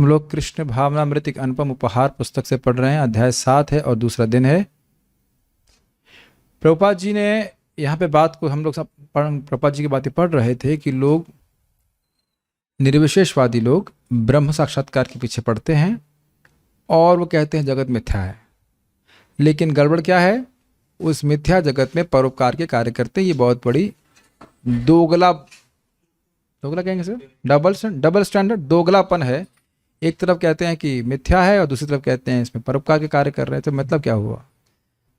हम लोग कृष्ण भावनामृत एक अनुपम उपहार पुस्तक से पढ़ रहे हैं। अध्याय 7 है और दूसरा दिन है। प्रभुपाद जी ने यहाँ पे बात को हम लोग सब प्रभुपाद जी की बातें पढ़ रहे थे कि लोग निर्विशेषवादी लोग ब्रह्म साक्षात्कार के पीछे पड़ते हैं और वो कहते हैं जगत मिथ्या है। लेकिन गड़बड़ क्या है, उस मिथ्या जगत में परोपकार के कार्य करते हैं। ये बहुत बड़ी दोगला कहेंगे सर, डबल स्टैंडर्ड, दोगलापन है। एक तरफ कहते हैं कि मिथ्या है और दूसरी तरफ कहते हैं इसमें परोपकार के कार्य कर रहे हैं। तो मतलब क्या हुआ?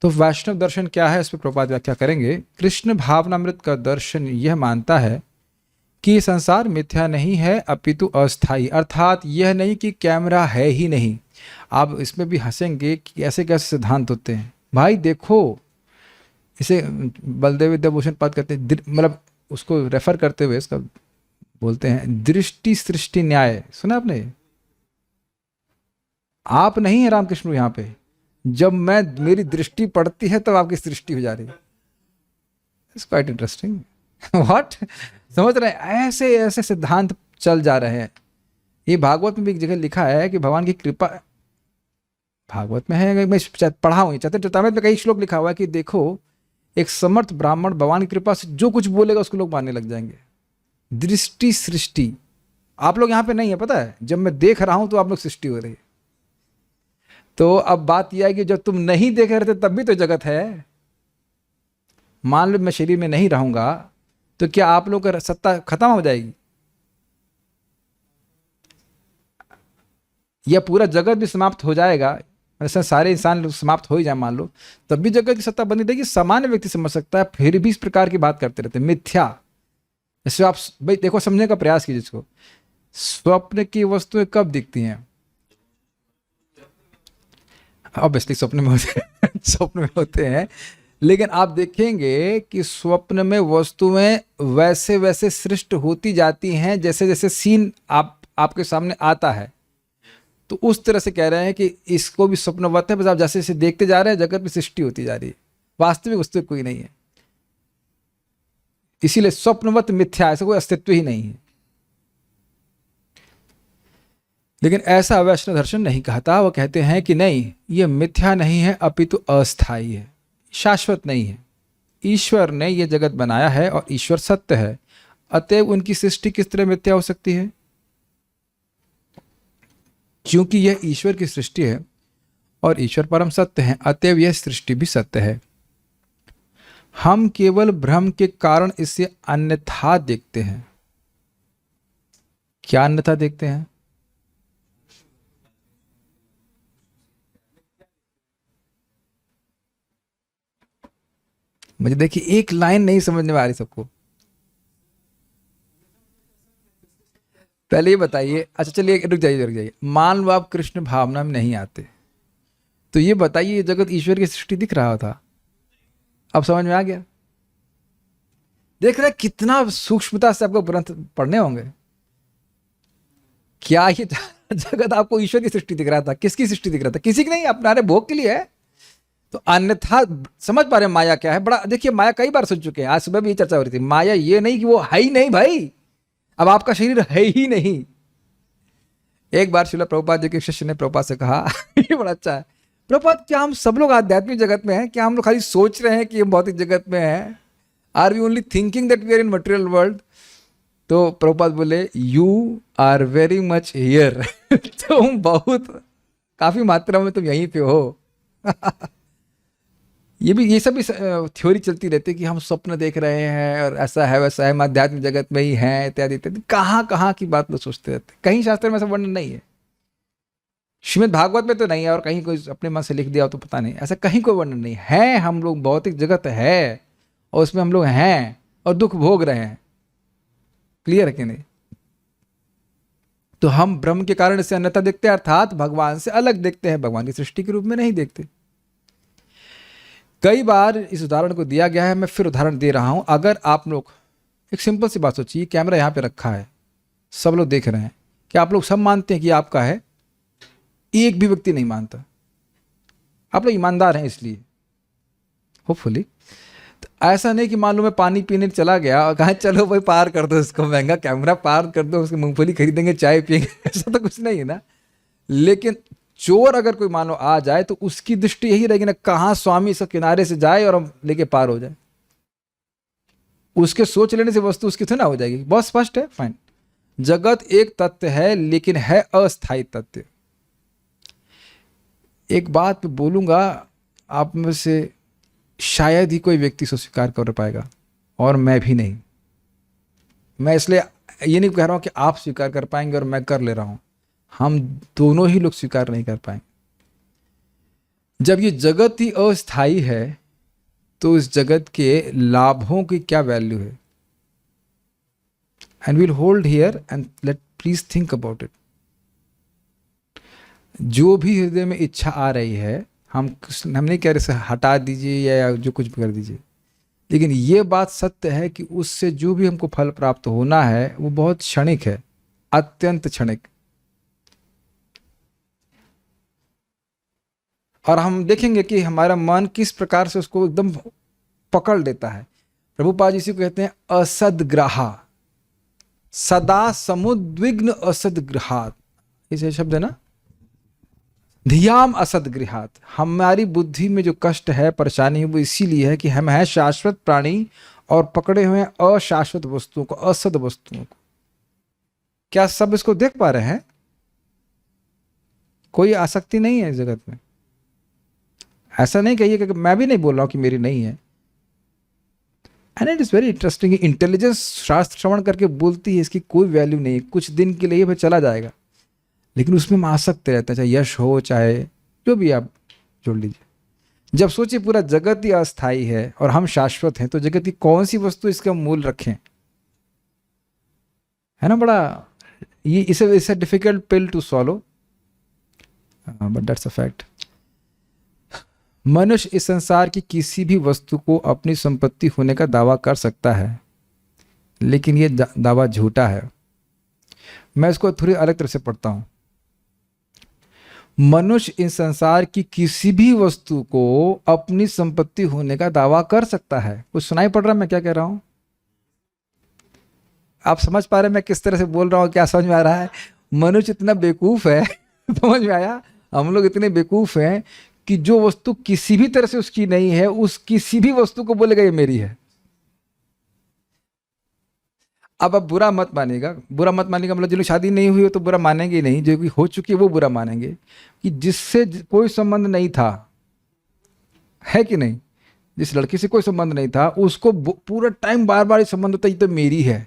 तो वैष्णव दर्शन क्या है, इस पर प्रभुपाद व्याख्या करेंगे। कृष्ण भावनामृत का दर्शन यह मानता है कि संसार मिथ्या नहीं है अपितु अस्थाई, अर्थात यह नहीं कि कैमरा है ही नहीं। आप इसमें भी हंसेंगे कि ऐसे कैसे सिद्धांत होते हैं। भाई देखो, इसे बलदेव विद्याभूषण पद कहते हैं, मतलब उसको रेफर करते हुए इसका बोलते हैं दृष्टि सृष्टि न्याय। सुना आपने? आप नहीं है रामकृष्ण यहाँ पे। जब मेरी दृष्टि पड़ती है तब आपकी सृष्टि हो जा रही है। It's quite interesting. व्हाट, समझ रहे हैं? ऐसे ऐसे सिद्धांत चल जा रहे हैं। ये भागवत में भी एक जगह लिखा है कि भगवान की कृपा, भागवत में है, मैं पढ़ा हूँ, चतुर्चरितामृत में कई श्लोक लिखा हुआ है कि देखो एक समर्थ ब्राह्मण भगवान की कृपा से जो कुछ बोलेगा उसको लोग मानने लग जाएंगे। दृष्टि सृष्टि, आप लोग यहाँ पे नहीं है, पता है? जब मैं देख रहा हूं तो आप लोग सृष्टि हो रही है। तो अब बात यह है कि जब तुम नहीं देख रहे थे तब भी तो जगत है। मान लो मैं शरीर में नहीं रहूंगा तो क्या आप लोग का सत्ता खत्म हो जाएगी? या पूरा जगत भी समाप्त हो जाएगा, ऐसा सारे इंसान समाप्त हो ही जाए मान लो, तब भी जगत की सत्ता बनी रहेगी? सामान्य व्यक्ति समझ सकता है, फिर भी इस प्रकार की बात करते रहते। मिथ्या, जैसे आप भाई देखो, समझने का प्रयास कीजिए इसको। स्वप्न की वस्तुएं कब दिखती हैं? ऑब्वियसली स्वप्न में होते हैं स्वप्न में होते हैं। लेकिन आप देखेंगे कि स्वप्न में वस्तुएं वैसे वैसे सृष्ट होती जाती हैं जैसे जैसे सीन आपके सामने आता है। तो उस तरह से कह रहे हैं कि इसको भी स्वप्नवत है, बस आप जैसे जैसे देखते जा रहे हैं जगत में सृष्टि होती जा रही है। वास्तविक वस्तु कोई नहीं है, इसीलिए स्वप्नवत मिथ्या, ऐसा कोई अस्तित्व ही नहीं है। लेकिन ऐसा वैष्णव दर्शन नहीं कहता। वो कहते हैं कि नहीं, ये मिथ्या नहीं है अपितु अस्थाई है, शाश्वत नहीं है। ईश्वर ने यह जगत बनाया है और ईश्वर सत्य है, अतएव उनकी सृष्टि किस तरह मिथ्या हो सकती है? क्योंकि यह ईश्वर की सृष्टि है और ईश्वर परम सत्य है, अतएव यह सृष्टि भी सत्य है। हम केवल भ्रम के कारण इसे अन्यथा देखते हैं। क्या अन्यथा देखते हैं? मुझे देखिए, एक लाइन नहीं समझने में आ रही सबको। पहले ये बताइए, अच्छा चलिए रुक जाइए। मान लो आप कृष्ण भावना में नहीं आते, तो ये बताइए ये जगत ईश्वर की सृष्टि दिख रहा था? अब समझ में आ गया? देख रहे कितना सूक्ष्मता से आपको ग्रंथ पढ़ने होंगे। क्या ये जगत आपको ईश्वर की सृष्टि दिख रहा था? किसकी सृष्टि दिख रहा था? किसी की नहीं, अपने भोग के लिए है। तो अन्यथा समझ पा रहे हैं माया क्या है? बड़ा देखिए, माया कई बार सुन चुके हैं, आज सुबह भी ये चर्चा हो रही थी। माया ये नहीं कि वो है ही नहीं भाई, अब आपका शरीर है ही नहीं। एक बार श्रील प्रभुपाद जी के शिष्य ने प्रभुपाद से कहा ये बड़ा अच्छा है, प्रभुपाद क्या हम सब लोग आध्यात्मिक जगत में हैं? क्या हम लोग खाली सोच रहे हैं कि हम भौतिक जगत में हैं? Are we only thinking that we are in material world? तो प्रभुपाद बोले, you are very much here तुम बहुत काफी मात्रा में तुम यहीं पे हो ये सब भी थ्योरी चलती रहती है कि हम स्वप्न देख रहे हैं और ऐसा है वैसा है, हम आध्यात्मिक जगत में ही हैं, इत्यादि इत्यादि। कहाँ कहाँ की बात लोग सोचते रहते हैं। कहीं शास्त्र में ऐसा वर्णन नहीं है, श्रीमद् भागवत में तो नहीं है, और कहीं कोई अपने मन से लिख दिया हो तो पता नहीं, ऐसा कहीं कोई वर्णन नहीं है। हम लोग भौतिक जगत है और उसमें हम लोग हैं और दुख भोग रहे हैं। क्लियर है कि नहीं? तो हम ब्रह्म के कारण इसे अन्यथा देखते हैं, अर्थात भगवान से अलग देखते हैं, भगवान की सृष्टि के रूप में नहीं देखते। कई बार इस उदाहरण को दिया गया है, मैं फिर उदाहरण दे रहा हूं। अगर आप लोग एक सिंपल सी बात सोचिए, कैमरा यहां पे रखा है, सब लोग देख रहे हैं, क्या आप लोग सब मानते हैं कि आपका है? एक भी व्यक्ति नहीं मानता। आप लोग ईमानदार हैं इसलिए, होपफुली। ऐसा नहीं कि मान लो मैं पानी पीने चला गया और कहा चलो भाई पार कर दो इसको, महंगा कैमरा पार कर दो, उसकी मूंगफली खरीदेंगे, चाय पियेंगे, ऐसा तो कुछ नहीं है ना। लेकिन चोर अगर कोई मान लो आ जाए तो उसकी दृष्टि यही रहेगी ना, कहाँ स्वामी इसके किनारे से जाए और हम लेके पार हो जाए। उसके सोच लेने से वस्तु उसकी थोड़ी ना हो जाएगी। बहुत स्पष्ट है, फाइन। जगत एक तत्व है लेकिन है अस्थायी तत्व। एक बात मैं बोलूंगा, आप में से शायद ही कोई व्यक्ति इसे स्वीकार कर पाएगा, और मैं भी नहीं। मैं इसलिए ये नहीं कह रहा हूं कि आप स्वीकार कर पाएंगे और मैं कर ले रहा हूं, हम दोनों ही लोग स्वीकार नहीं कर पाएंगे। जब ये जगत ही अस्थायी है तो इस जगत के लाभों की क्या वैल्यू है? And will hold here and let please think about it. जो भी हृदय में इच्छा आ रही है, हम नहीं कह रहे इसे हटा दीजिए या जो कुछ भी कर दीजिए, लेकिन ये बात सत्य है कि उससे जो भी हमको फल प्राप्त होना है वो बहुत क्षणिक है, अत्यंत क्षणिक। और हम देखेंगे कि हमारा मन किस प्रकार से उसको एकदम पकड़ लेता है। प्रभुपाद जी इसी को कहते हैं असदग्राहा, सदा समुद्विग्न असदग्रहात, इसे शब्द है ना, धियाम असदगृहात। हमारी बुद्धि में जो कष्ट है, परेशानी है, वो इसीलिए है कि हम हैं शाश्वत प्राणी और पकड़े हुए हैं अशाश्वत वस्तुओं को, असद वस्तुओं को। क्या सब इसको देख पा रहे हैं? कोई आसक्ति नहीं है इस जगत में। ऐसा नहीं कहिए कि मैं भी नहीं बोल रहा हूं कि मेरी नहीं है। And it is very interesting. Intelligence शास्त्र श्रवण करके बोलती है इसकी कोई वैल्यू नहीं है, कुछ दिन के लिए फिर चला जाएगा, लेकिन उसमें हम आसक्त रहते हैं, चाहे यश हो चाहे जो भी आप जोड़ लीजिए। जब सोचिए पूरा जगत ही अस्थायी है और हम शाश्वत हैं, तो जगत की कौन सी वस्तु इसका मूल रखें? है ना, बड़ा ये इसे difficult pill to swallow, but that's a fact. मनुष्य इस संसार की किसी भी वस्तु को अपनी संपत्ति होने का दावा कर सकता है, लेकिन ये दावा झूठा है। मैं इसको थोड़ी अलग तरह से पढ़ता हूं। मनुष्य इस संसार की किसी भी वस्तु को अपनी संपत्ति होने का दावा कर सकता है। कुछ सुनाई पड़ रहा है मैं क्या कह रहा हूं? आप समझ पा रहे हैं मैं किस तरह से बोल रहा हूं? क्या समझ में आ रहा है? मनुष्य इतना बेवकूफ है समझ में आया? हम लोग इतने बेवकूफ हैं कि जो वस्तु किसी भी तरह से उसकी नहीं है, उस किसी भी वस्तु को बोलेगा ये मेरी है। अब आप बुरा मत मानिएगा, बुरा मत मानिएगा मतलब जो लोग शादी नहीं हुई हो तो बुरा मानेंगे ही नहीं, जो कि हो चुकी है वो बुरा मानेंगे कि जिससे कोई संबंध नहीं था, है कि नहीं? जिस लड़की से कोई संबंध नहीं था उसको पूरा टाइम बार बार संबंध होता है, ये तो मेरी है।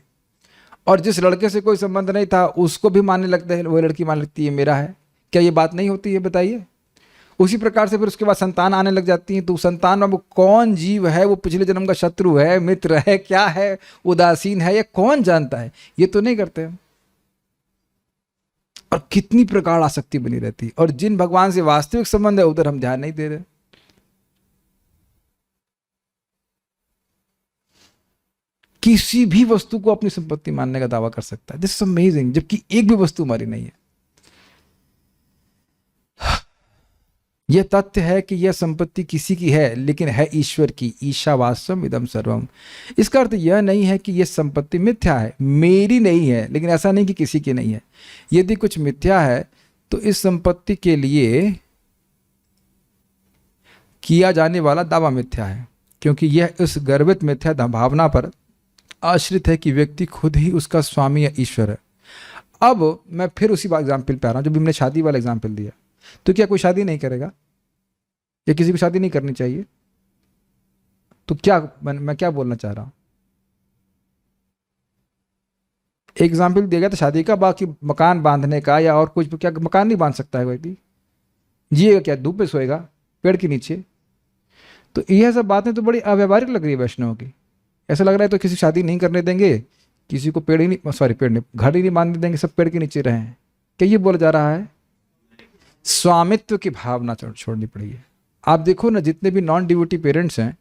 और जिस लड़के से कोई संबंध नहीं था उसको भी मानने लगता है, वो लड़की मान लगती है मेरा है। क्या ये बात नहीं होती है? बताइए। उसी प्रकार से फिर उसके बाद संतान आने लग जाती है, तो संतान में वो कौन जीव है, वो पिछले जन्म का शत्रु है, मित्र है, क्या है, उदासीन है, ये कौन जानता है? ये तो नहीं करते। और कितनी प्रकार आसक्ति बनी रहती है, और जिन भगवान से वास्तविक संबंध है उधर हम ध्यान नहीं दे रहे। किसी भी वस्तु को अपनी संपत्ति मानने का दावा कर सकता है, दिस इज अमेजिंग, जबकि एक भी वस्तु हमारी नहीं है। यह तथ्य है कि यह संपत्ति किसी की है, लेकिन है ईश्वर की। ईशावास्यम इदम सर्वम। इसका अर्थ यह नहीं है कि यह संपत्ति मिथ्या है, मेरी नहीं है, लेकिन ऐसा नहीं कि किसी की नहीं है। यदि कुछ मिथ्या है तो इस संपत्ति के लिए किया जाने वाला दावा मिथ्या है, क्योंकि यह उस गर्वित मिथ्या भावना पर आश्रित है कि व्यक्ति खुद ही उसका स्वामी या ईश्वर है। अब मैं फिर उसी एग्जाम्पल पे आ रहा हूं जो भी मैंने शादी वाला एग्जाम्पल दिया। तो क्या कोई शादी नहीं करेगा, या किसी को शादी नहीं करनी चाहिए? तो क्या मैं क्या बोलना चाह रहा हूं? एग्जाम्पल दिया गया था शादी का, बाकी मकान बांधने का या और कुछ, क्या मकान नहीं बांध सकता है कोई भी? जिएगा क्या? धूप में सोएगा पेड़ के नीचे? तो यह सब बातें तो बड़ी अव्यवहारिक लग रही है वैष्णव की। ऐसा लग रहा है तो किसी शादी नहीं करने देंगे, किसी को पेड़ ही नहीं, सॉरी पेड़ नहीं, घर ही नहीं बांधने देंगे, सब पेड़ के नीचे रहें। क्या ये बोला जा रहा है? स्वामित्व की भावना छोड़नी पड़ेगी। आप देखो ना, जितने भी नॉन डिवोटी पेरेंट्स हैं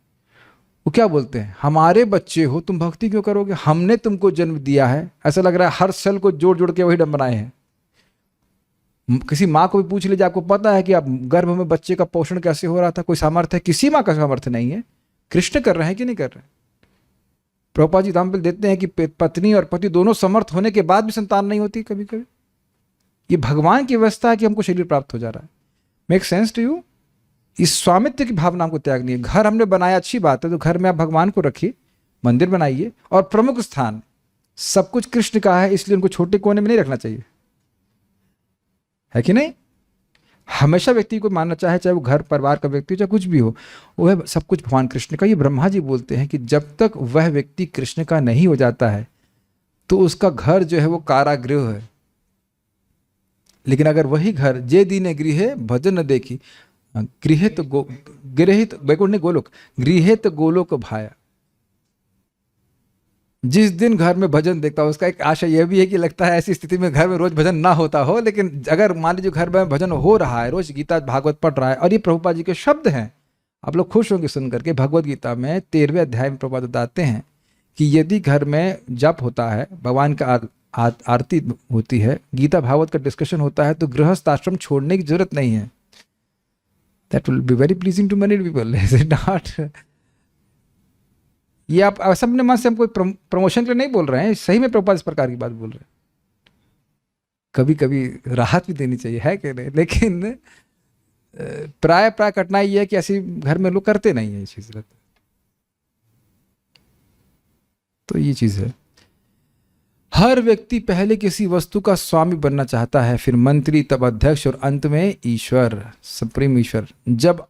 वो क्या बोलते हैं, हमारे बच्चे हो तुम भक्ति क्यों करोगे, हमने तुमको जन्म दिया है। ऐसा लग रहा है हर सेल को जोड़ जोड़ के वही डम बनाए हैं। किसी माँ को भी पूछ लीजिए, आपको पता है कि आप गर्भ में बच्चे का पोषण कैसे हो रहा था? कोई सामर्थ्य है? किसी माँ का सामर्थ्य नहीं है। कृष्ण कर रहे हैं कि नहीं कर रहे हैं? प्रभुपाद जी एग्जाम्पल देते हैं कि पत्नी और पति दोनों समर्थ होने के बाद भी संतान नहीं होती कभी कभी। ये भगवान की व्यवस्था है कि हमको शरीर प्राप्त हो जा रहा है। Make sense to you? इस स्वामित्व की भावना को त्यागनी है। घर हमने बनाया, अच्छी बात है, तो घर में आप भगवान को रखिए, मंदिर बनाइए, और प्रमुख स्थान सब कुछ कृष्ण का है, इसलिए उनको छोटे कोने में नहीं रखना चाहिए, है कि नहीं? हमेशा व्यक्ति को मानना चाहे, चाहे वो घर परिवार का व्यक्ति हो, चाहे कुछ भी हो, वह सब कुछ भगवान कृष्ण का। ये ब्रह्मा जी बोलते हैं कि जब तक वह व्यक्ति कृष्ण का नहीं हो जाता है तो उसका घर जो है वो कारागृह है। लेकिन अगर वही घर जे दीने गृहे भजन न देखी, गृहित गृहित वैकुंठ गोलोक, गृहित गोलोक भाया। जिस दिन घर में भजन देखता हो, उसका एक आशा यह भी है कि लगता है ऐसी स्थिति में घर में रोज भजन ना होता हो, लेकिन अगर मान लीजिए घर में भजन हो रहा है, रोज गीता भागवत पढ़ रहा है, और ये प्रभुपाद जी के शब्द हैं, आप लोग खुश होंगे सुन करके। भगवत गीता में 13वें अध्याय में प्रभुपाद बताते हैं कि यदि घर में जप होता है, भगवान का आरती होती है, गीता भागवत का डिस्कशन होता है, तो गृहस्थ आश्रम छोड़ने की जरूरत नहीं है। That will be very pleasing to many people, is it not? ये आप अपने मन से हम कोई प्रमोशन के लिए नहीं बोल रहे हैं, सही में प्रभुपाद इस प्रकार की बात बोल रहे हैं। कभी कभी राहत भी देनी चाहिए, है कि नहीं? लेकिन प्राय कठिनाई ये है कि ऐसी घर में लोग करते नहीं है ये चीज। तो ये चीज है, हर व्यक्ति पहले किसी वस्तु का स्वामी बनना चाहता है, फिर मंत्री, तब अध्यक्ष, और अंत में ईश्वर, सुप्रीम ईश्वर। जब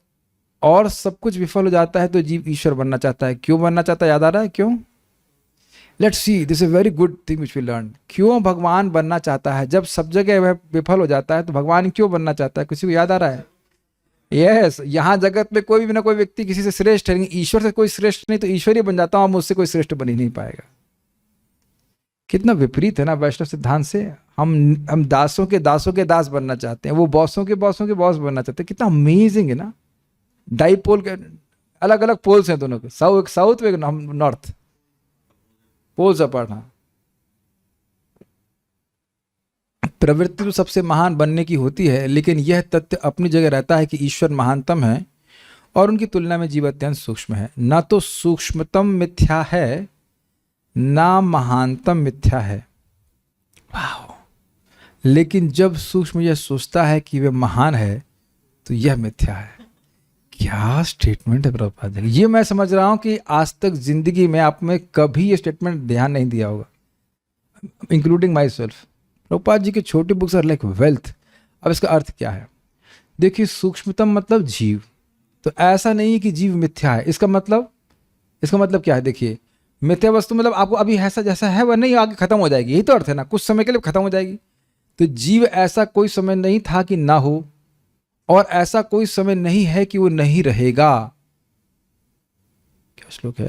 और सब कुछ विफल हो जाता है तो जीव ईश्वर बनना चाहता है। क्यों बनना चाहता है? याद आ रहा है क्यों? Let's see, this is very good thing which we learn. क्यों भगवान बनना चाहता है? जब सब जगह वह विफल हो जाता है तो भगवान क्यों बनना चाहता है? किसी को याद आ रहा है? यस, यहाँ जगत में कोई भी ना कोई व्यक्ति किसी से श्रेष्ठ है, ईश्वर से कोई श्रेष्ठ नहीं, तो ईश्वर ही बन जाता हूं, मुझसे कोई श्रेष्ठ बन ही नहीं पाएगा। कितना विपरीत है ना वैष्णव सिद्धांत से। हम दासों के दास बनना चाहते हैं, वो बॉसों के बॉस बनना चाहते हैं। कितना अमेजिंग है ना। डाइपोल के अलग अलग पोल्स हैं दोनों के, साउथ में नॉर्थ पोल्स अपार्ट। हाँ, प्रवृत्ति तो सबसे महान बनने की होती है, लेकिन यह तथ्य अपनी जगह रहता है कि ईश्वर महानतम है और उनकी तुलना में जीव अत्यंत सूक्ष्म है। ना तो सूक्ष्मतम मिथ्या है, ना महानतम मिथ्या है। वाह! लेकिन जब सूक्ष्म यह सोचता है कि वह महान है तो यह मिथ्या है। क्या स्टेटमेंट है प्रभुपाद जी। ये मैं समझ रहा हूं कि आज तक जिंदगी में आप में कभी ये स्टेटमेंट ध्यान नहीं दिया होगा, including my self. Prabhupada ji के छोटे बुक्स आर लाइक वेल्थ। अब इसका अर्थ क्या है? देखिए, सूक्ष्मतम मतलब जीव, तो ऐसा नहीं है कि जीव मिथ्या है। इसका मतलब क्या है? देखिए, मिथ्या वस्तु मतलब आपको अभी ऐसा जैसा है वह नहीं, आगे खत्म हो जाएगी, यही तो अर्थ है ना, कुछ समय के लिए खत्म हो जाएगी। तो जीव ऐसा कोई समय नहीं था कि ना हो, और ऐसा कोई समय नहीं है कि वो नहीं रहेगा। क्या श्लोक है?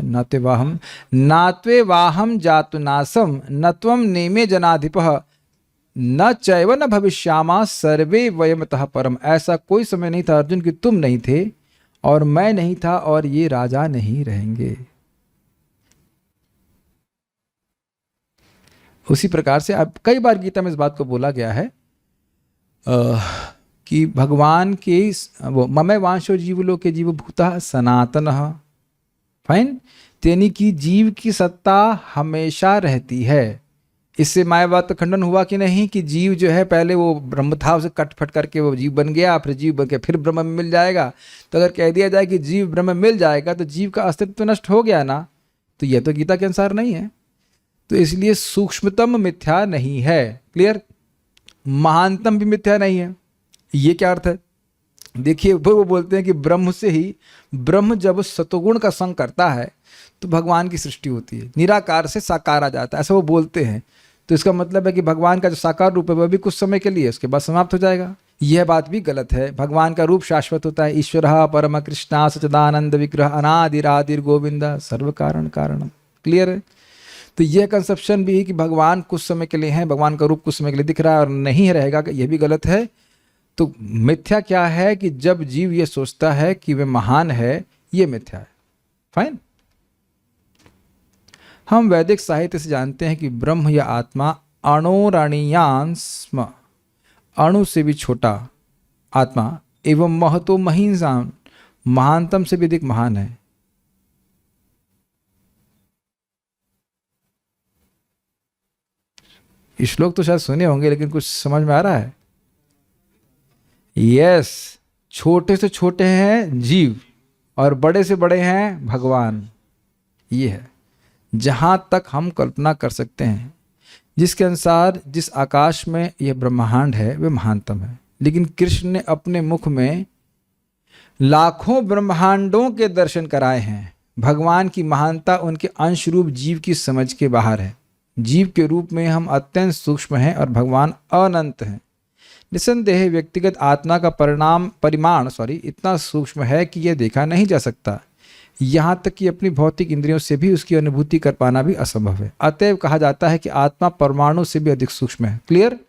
नात्वे वाहम जातुनासम नत्वम नेमे जनाधिपः न चैव न भविष्यामा सर्वे वयमतः परम। ऐसा कोई समय नहीं था अर्जुन कि तुम नहीं थे और मैं नहीं था और ये राजा नहीं रहेंगे। उसी प्रकार से अब कई बार गीता में इस बात को बोला गया है कि भगवान के वो ममे वांशो जीवलोक के जीव भूता सनातन, फाइन, यानी कि जीव की सत्ता हमेशा रहती है। इससे मायावाद का खंडन हुआ कि नहीं कि जीव जो है पहले वो ब्रह्म था, उसे कट फट करके वो जीव बन गया, फिर जीव बन के फिर ब्रह्म में मिल जाएगा। तो अगर कह दिया जाए कि जीव ब्रह्म में मिल जाएगा तो जीव का अस्तित्व तो नष्ट हो गया ना, तो यह तो गीता के अनुसार नहीं है। तो इसलिए सूक्ष्मतम मिथ्या नहीं है, क्लियर। महानतम भी मिथ्या नहीं है। ये क्या अर्थ है? देखिए, वो बोलते हैं कि ब्रह्म से ही, ब्रह्म जब सतोगुण का संग करता है तो भगवान की सृष्टि होती है, निराकार से साकार आ जाता है, ऐसा वो बोलते हैं। तो इसका मतलब है कि भगवान का जो साकार रूप है वह भी कुछ समय के लिए, उसके बाद समाप्त हो जाएगा। यह बात भी गलत है। भगवान का रूप शाश्वत होता है। ईश्वर परम कृष्णा सच्चिदानंद विग्रह अनादिरादिर गोविंदा सर्व कारण कारणम, क्लियर है। तो यह कंसेप्शन भी है कि भगवान कुछ समय के लिए है, भगवान का रूप कुछ समय के लिए दिख रहा है और नहीं रहेगा, यह भी गलत है। तो मिथ्या क्या है कि जब जीव ये सोचता है कि वह महान है, यह मिथ्या है। फाइन। हम वैदिक साहित्य से जानते हैं कि ब्रह्म या आत्मा अणोरणीयान स्म, अणु से भी छोटा आत्मा, एवं महतो महीनसान, महानतम से भी अधिक महान है। श्लोक तो शायद सुने होंगे, लेकिन कुछ समझ में आ रहा है? यस, छोटे से छोटे हैं जीव और बड़े से बड़े हैं भगवान। ये है जहां तक हम कल्पना कर सकते हैं, जिसके अनुसार जिस आकाश में यह ब्रह्मांड है वह महानतम है। लेकिन कृष्ण ने अपने मुख में लाखों ब्रह्मांडों के दर्शन कराए हैं। भगवान की महानता उनके अंश रूप जीव की समझ के बाहर है। जीव के रूप में हम अत्यंत सूक्ष्म हैं और भगवान अनंत हैं। निसंदेह व्यक्तिगत आत्मा का परिमाण इतना सूक्ष्म है कि यह देखा नहीं जा सकता। यहाँ तक कि अपनी भौतिक इंद्रियों से भी उसकी अनुभूति कर पाना भी असंभव है। अतएव कहा जाता है कि आत्मा परमाणु से भी अधिक सूक्ष्म है। क्लियर?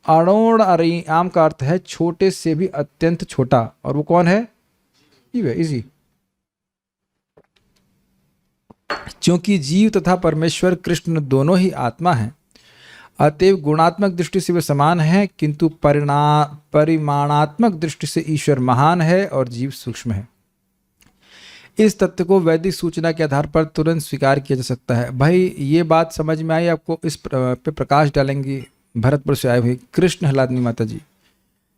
अणोण आम का अर्थ है छोटे से भी अत्यंत छोटा, और वो कौन है? इजी। क्योंकि जीव तथा परमेश्वर कृष्ण दोनों ही आत्मा हैं, अतएव गुणात्मक दृष्टि से वे समान हैं, किंतु परिमाणात्मक दृष्टि से ईश्वर महान है और जीव सूक्ष्म है। इस तथ्य को वैदिक सूचना के आधार पर तुरंत स्वीकार किया जा सकता है। भाई ये बात समझ में आई आपको? इस पे प्रकाश डालेंगी भरतपुर से आए हुए कृष्ण हलादनी माता जी।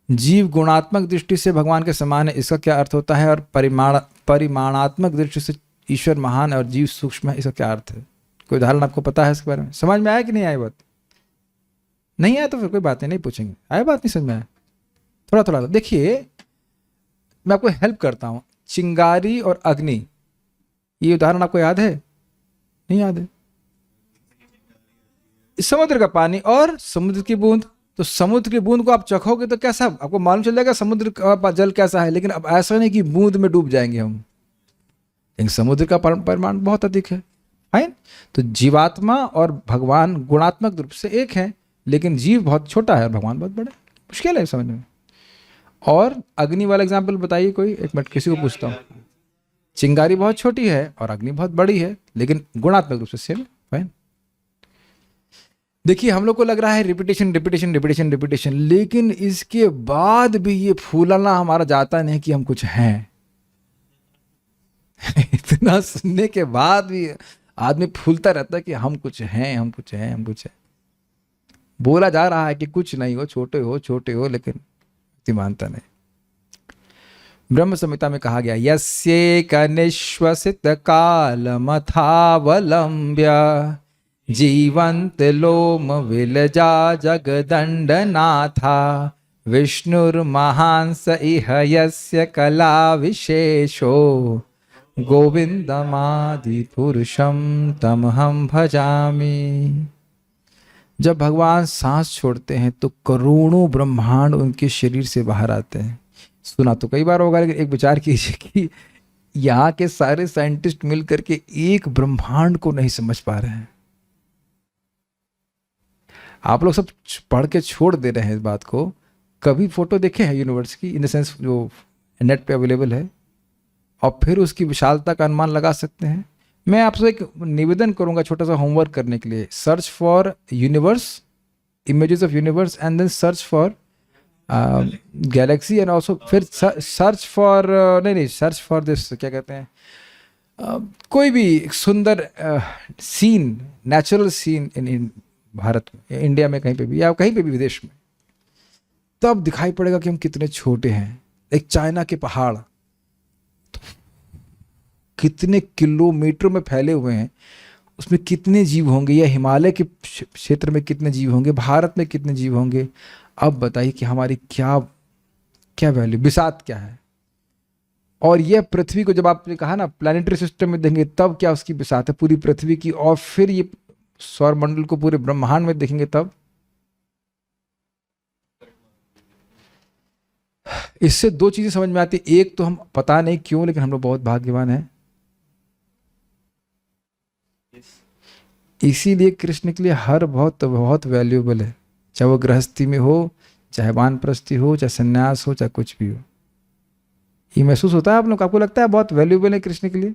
जीव गुणात्मक दृष्टि से भगवान के समान है, इसका क्या अर्थ होता है? और परिमाणात्मक दृष्टि से ईश्वर महान और जीव सूक्ष्म है, इसका क्या अर्थ है? कोई उदाहरण आपको पता है इसके बारे में? समझ में आया कि नहीं आया बात? नहीं आया तो फिर कोई बात नहीं पूछेंगे। आया बात नहीं समझ में आया? थोड़ा थोड़ा देखिए, मैं आपको हेल्प करता हूँ। चिंगारी और अग्नि, ये उदाहरण आपको याद है? नहीं याद है? समुद्र का पानी और समुद्र की बूंद। तो समुद्र की बूंद को आप चखोगे तो कैसा आपको मालूम चल जाएगा समुद्र का जल कैसा है। लेकिन अब ऐसा नहीं कि बूंद में डूब जाएंगे हम, लेकिन समुद्र का परिमाण बहुत अधिक है। फाइन। तो जीवात्मा और भगवान गुणात्मक रूप से एक है, लेकिन जीव बहुत छोटा है और भगवान बहुत बड़ा है। मुश्किल है समझने में। और अग्नि वाला एग्जाम्पल बताइए कोई, एक मिनट किसी को पूछता हूँ। चिंगारी बहुत छोटी है और अग्नि बहुत बड़ी है, लेकिन गुणात्मक रूप से सेम है। फाइन। देखिए हम लोग को लग रहा है रिपीटेशन रिपीटेशन रिपीटेशन रिपीटेशन, लेकिन इसके बाद भी ये फूलना हमारा जाता नहीं कि हम कुछ हैं। इतना सुनने के बाद भी आदमी फूलता रहता है कि हम कुछ हैं, हम कुछ हैं, हम कुछ हैं। बोला जा रहा है कि कुछ नहीं हो, छोटे हो, लेकिन मानता नहीं। ब्रह्म संहिता में कहा गया, यस्येक निश्वसित कालमथावलंब्य जीवंत लोम विलजा जगदंडनाथा विष्णुर्महांस इह यस्य कला विशेषो गोविंदमादि पुरुषम तमहम भजामि। जब भगवान सांस छोड़ते हैं तो करोड़ों ब्रह्मांड उनके शरीर से बाहर आते हैं। सुना तो कई बार होगा, लेकिन एक विचार कीजिए कि यहाँ के सारे साइंटिस्ट मिलकर के एक ब्रह्मांड को नहीं समझ पा रहे हैं। आप लोग सब पढ़ के छोड़ दे रहे हैं इस बात को। कभी फोटो देखे हैं यूनिवर्स की, इन द सेंस जो नेट पे अवेलेबल है, और फिर उसकी विशालता का अनुमान लगा सकते हैं। मैं आपसे एक निवेदन करूंगा छोटा सा होमवर्क करने के लिए। Search for universe, images of universe, and then search for galaxy, and also फिर search for search for this, क्या कहते हैं, कोई भी सुंदर scene, natural scene in Bharat में, इंडिया में, कहीं पे भी या कहीं पे भी विदेश में, तब दिखाई पड़ेगा कि हम कितने छोटे हैं। एक चाइना के पहाड़ कितने किलोमीटरों में फैले हुए हैं, उसमें कितने जीव होंगे, या हिमालय के क्षेत्र में कितने जीव होंगे, भारत में कितने जीव होंगे। अब बताइए कि हमारी क्या क्या वैल्यू, बिसात क्या है। और यह पृथ्वी को, जब आपने कहा ना प्लानिटरी सिस्टम में देखेंगे तब क्या उसकी बिसात है पूरी पृथ्वी की, और फिर ये सौर मंडल को पूरे ब्रह्मांड में देखेंगे तब। इससे दो चीजें समझ में आती। एक तो हम पता नहीं क्यों, लेकिन हम लोग बहुत भाग्यवान हैं। इसीलिए कृष्ण के लिए हर बहुत बहुत वैल्यूएबल है, चाहे वो गृहस्थी में हो, चाहे वानप्रस्थी हो, चाहे सन्यास हो, चाहे कुछ भी हो। ये महसूस होता है आप लोग? आपको लगता है बहुत वैल्यूएबल है कृष्ण के लिए?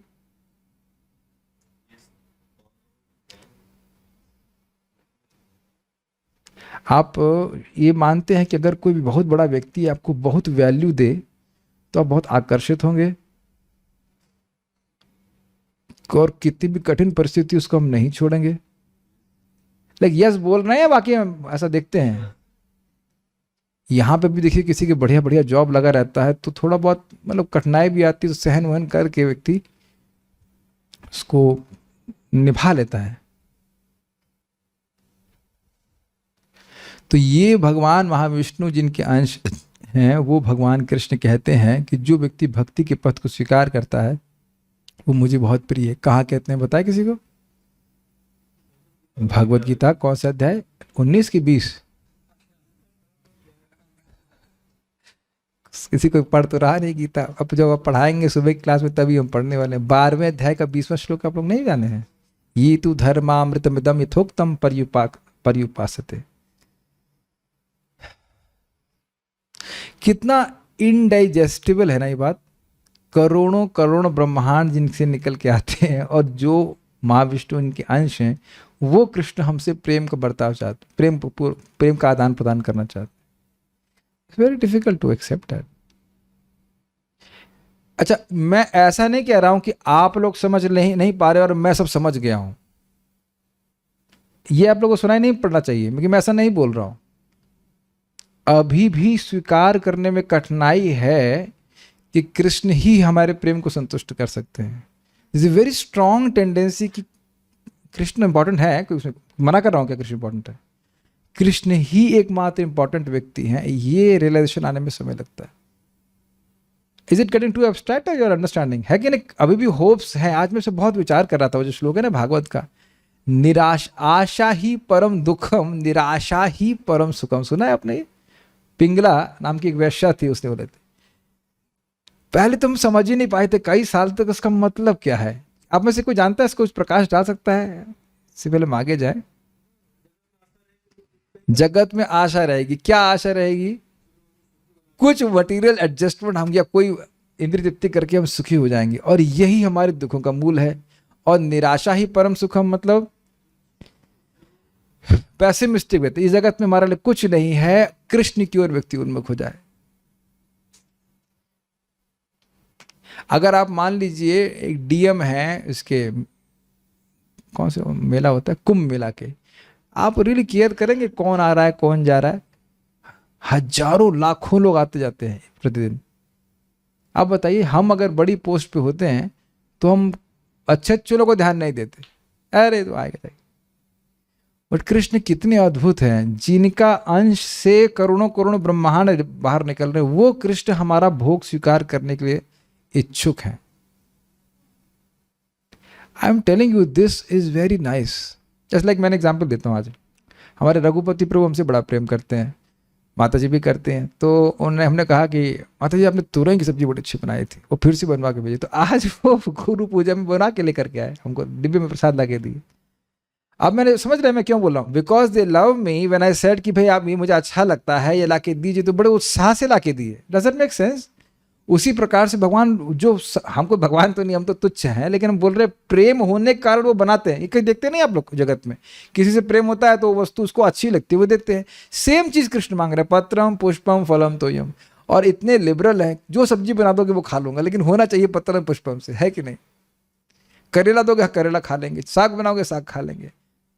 आप ये मानते हैं कि अगर कोई भी बहुत बड़ा व्यक्ति आपको बहुत वैल्यू दे तो आप बहुत आकर्षित होंगे, और कितनी भी कठिन परिस्थिति उसको हम नहीं छोड़ेंगे। लाइक यस बोल रहे हैं, बाकी हम ऐसा देखते हैं। यहाँ पे भी देखिए किसी के बढ़िया बढ़िया जॉब लगा रहता है तो थोड़ा बहुत मतलब कठिनाई भी आती है, तो सहन वहन करके व्यक्ति उसको निभा लेता है। तो ये भगवान महाविष्णु जिनके अंश हैं, वो भगवान कृष्ण कहते हैं कि जो व्यक्ति भक्ति के पथ को स्वीकार करता है वो मुझे बहुत प्रिय है। कहाँ कहते हैं बताए किसी को? भगवत गीता कौन सा अध्याय? 19 की 20? किसी को पढ़ तो रहा नहीं गीता। अब जब आप पढ़ाएंगे सुबह की क्लास में तभी हम पढ़ने वाले हैं। 12वें अध्याय का 20वां श्लोक आप लोग नहीं जाने हैं? ये तू धर्मामृतमिदम यथोक्तम पर्युपासते। कितना इनडाइजेस्टिबल है ना ये बात। करोड़ों करोड़ ब्रह्मांड जिनसे निकल के आते हैं और जो महाविष्णु इनके अंश हैं, वो कृष्ण हमसे प्रेम का बर्ताव चाहते, प्रेम का आदान प्रदान करना चाहते। It's very difficult to accept that. अच्छा, मैं ऐसा नहीं कह रहा हूं कि आप लोग समझ नहीं पा रहे और मैं सब समझ गया हूं। ये आप लोगों को सुनाई नहीं पड़ना चाहिए, क्योंकि मैं ऐसा नहीं बोल रहा हूं। अभी भी स्वीकार करने में कठिनाई है कि कृष्ण ही हमारे प्रेम को संतुष्ट कर सकते हैं। Is a very strong tendency कि कृष्ण इंपॉर्टेंट है, कि उसमें मना कर रहा हूं क्या कृष्ण इंपॉर्टेंट है? कृष्ण ही एकमात्र इंपॉर्टेंट व्यक्ति हैं, ये रियलाइजेशन आने में समय लगता है। Is it getting too abstract और योर अंडरस्टैंडिंग है कि नहीं? अभी भी होप्स है। आज मैं से बहुत विचार कर रहा था, वो जो श्लोक है ना भागवत का, निराश आशा ही परम दुखम निराशा ही परम सुखम। सुना है आपने? पिंगला नाम की एक वेश्या थी, उसने बोले थे पहले तुम समझ ही नहीं पाए थे कई साल तक उसका मतलब क्या है। आप में से कोई जानता है इसको? कुछ प्रकाश डाल सकता है? इससे पहले हम आगे जाए। जगत में आशा रहेगी। क्या आशा रहेगी? कुछ मटेरियल एडजस्टमेंट हम या कोई इंद्रिय तृप्ति करके हम सुखी हो जाएंगे, और यही हमारे दुखों का मूल है। और निराशा ही परम सुखम मतलब पैसिमिस्टिक व्यक्ति, इस जगत में हमारे लिए कुछ नहीं है, कृष्ण की ओर व्यक्ति उन्मुख हो जाए। अगर आप मान लीजिए एक डीएम है, इसके कौन से मेला होता है, कुंभ मेला के, आप रियली केयर करेंगे कौन आ रहा है कौन जा रहा है? हजारों लाखों लोग आते जाते हैं प्रतिदिन। आप बताइए, हम अगर बड़ी पोस्ट पे होते हैं तो हम अच्छे अच्छे लोगों को ध्यान नहीं देते, अरे तो आएगा जाएगा। बट कृष्ण कितने अद्भुत हैं, जिनका अंश से करोड़ों करोड़ों ब्रह्मांड बाहर निकल रहे हैं, वो कृष्ण हमारा भोग स्वीकार करने के लिए इच्छुक हैं। I am telling you this is very nice. Just like मैंने एग्जाम्पल देता हूँ। आज हमारे रघुपति प्रभु हमसे बड़ा प्रेम करते हैं, माता जी भी करते हैं। तो उन्होंने हमने कहा कि माता जी आपने तुरई की सब्जी बड़ी अच्छी बनाई थी, वो फिर से बनवा के भेजी। तो आज वो गुरु पूजा में बना के लेकर के आए, हमको डिब्बे में प्रसाद ला के दिए। अब मैंने समझ रहे मैं क्यों बोल रहा हूँ? Because they love me when I said कि भाई आप ये मुझे अच्छा लगता है, ये ला के दीजिए, तो बड़े उत्साह से ला के दिए। Does it make sense? उसी प्रकार से भगवान, जो हमको भगवान तो नहीं, हम तो तुच्छ हैं, लेकिन हम बोल रहे प्रेम होने के कारण वो बनाते हैं। ये कहीं देखते नहीं आप लोग जगत में, किसी से प्रेम होता है तो वस्तु उसको अच्छी लगती है वो देते हैं। सेम चीज कृष्ण मांग रहे हैं, पत्रम पुष्पम फलम तोयम। और इतने लिबरल हैं, जो सब्जी बना दोगे वो खा लूंगा, लेकिन होना चाहिए पत्रम पुष्पम से, है कि नहीं? करेला दोगे करेला खा लेंगे, साग बनाओगे साग खा लेंगे,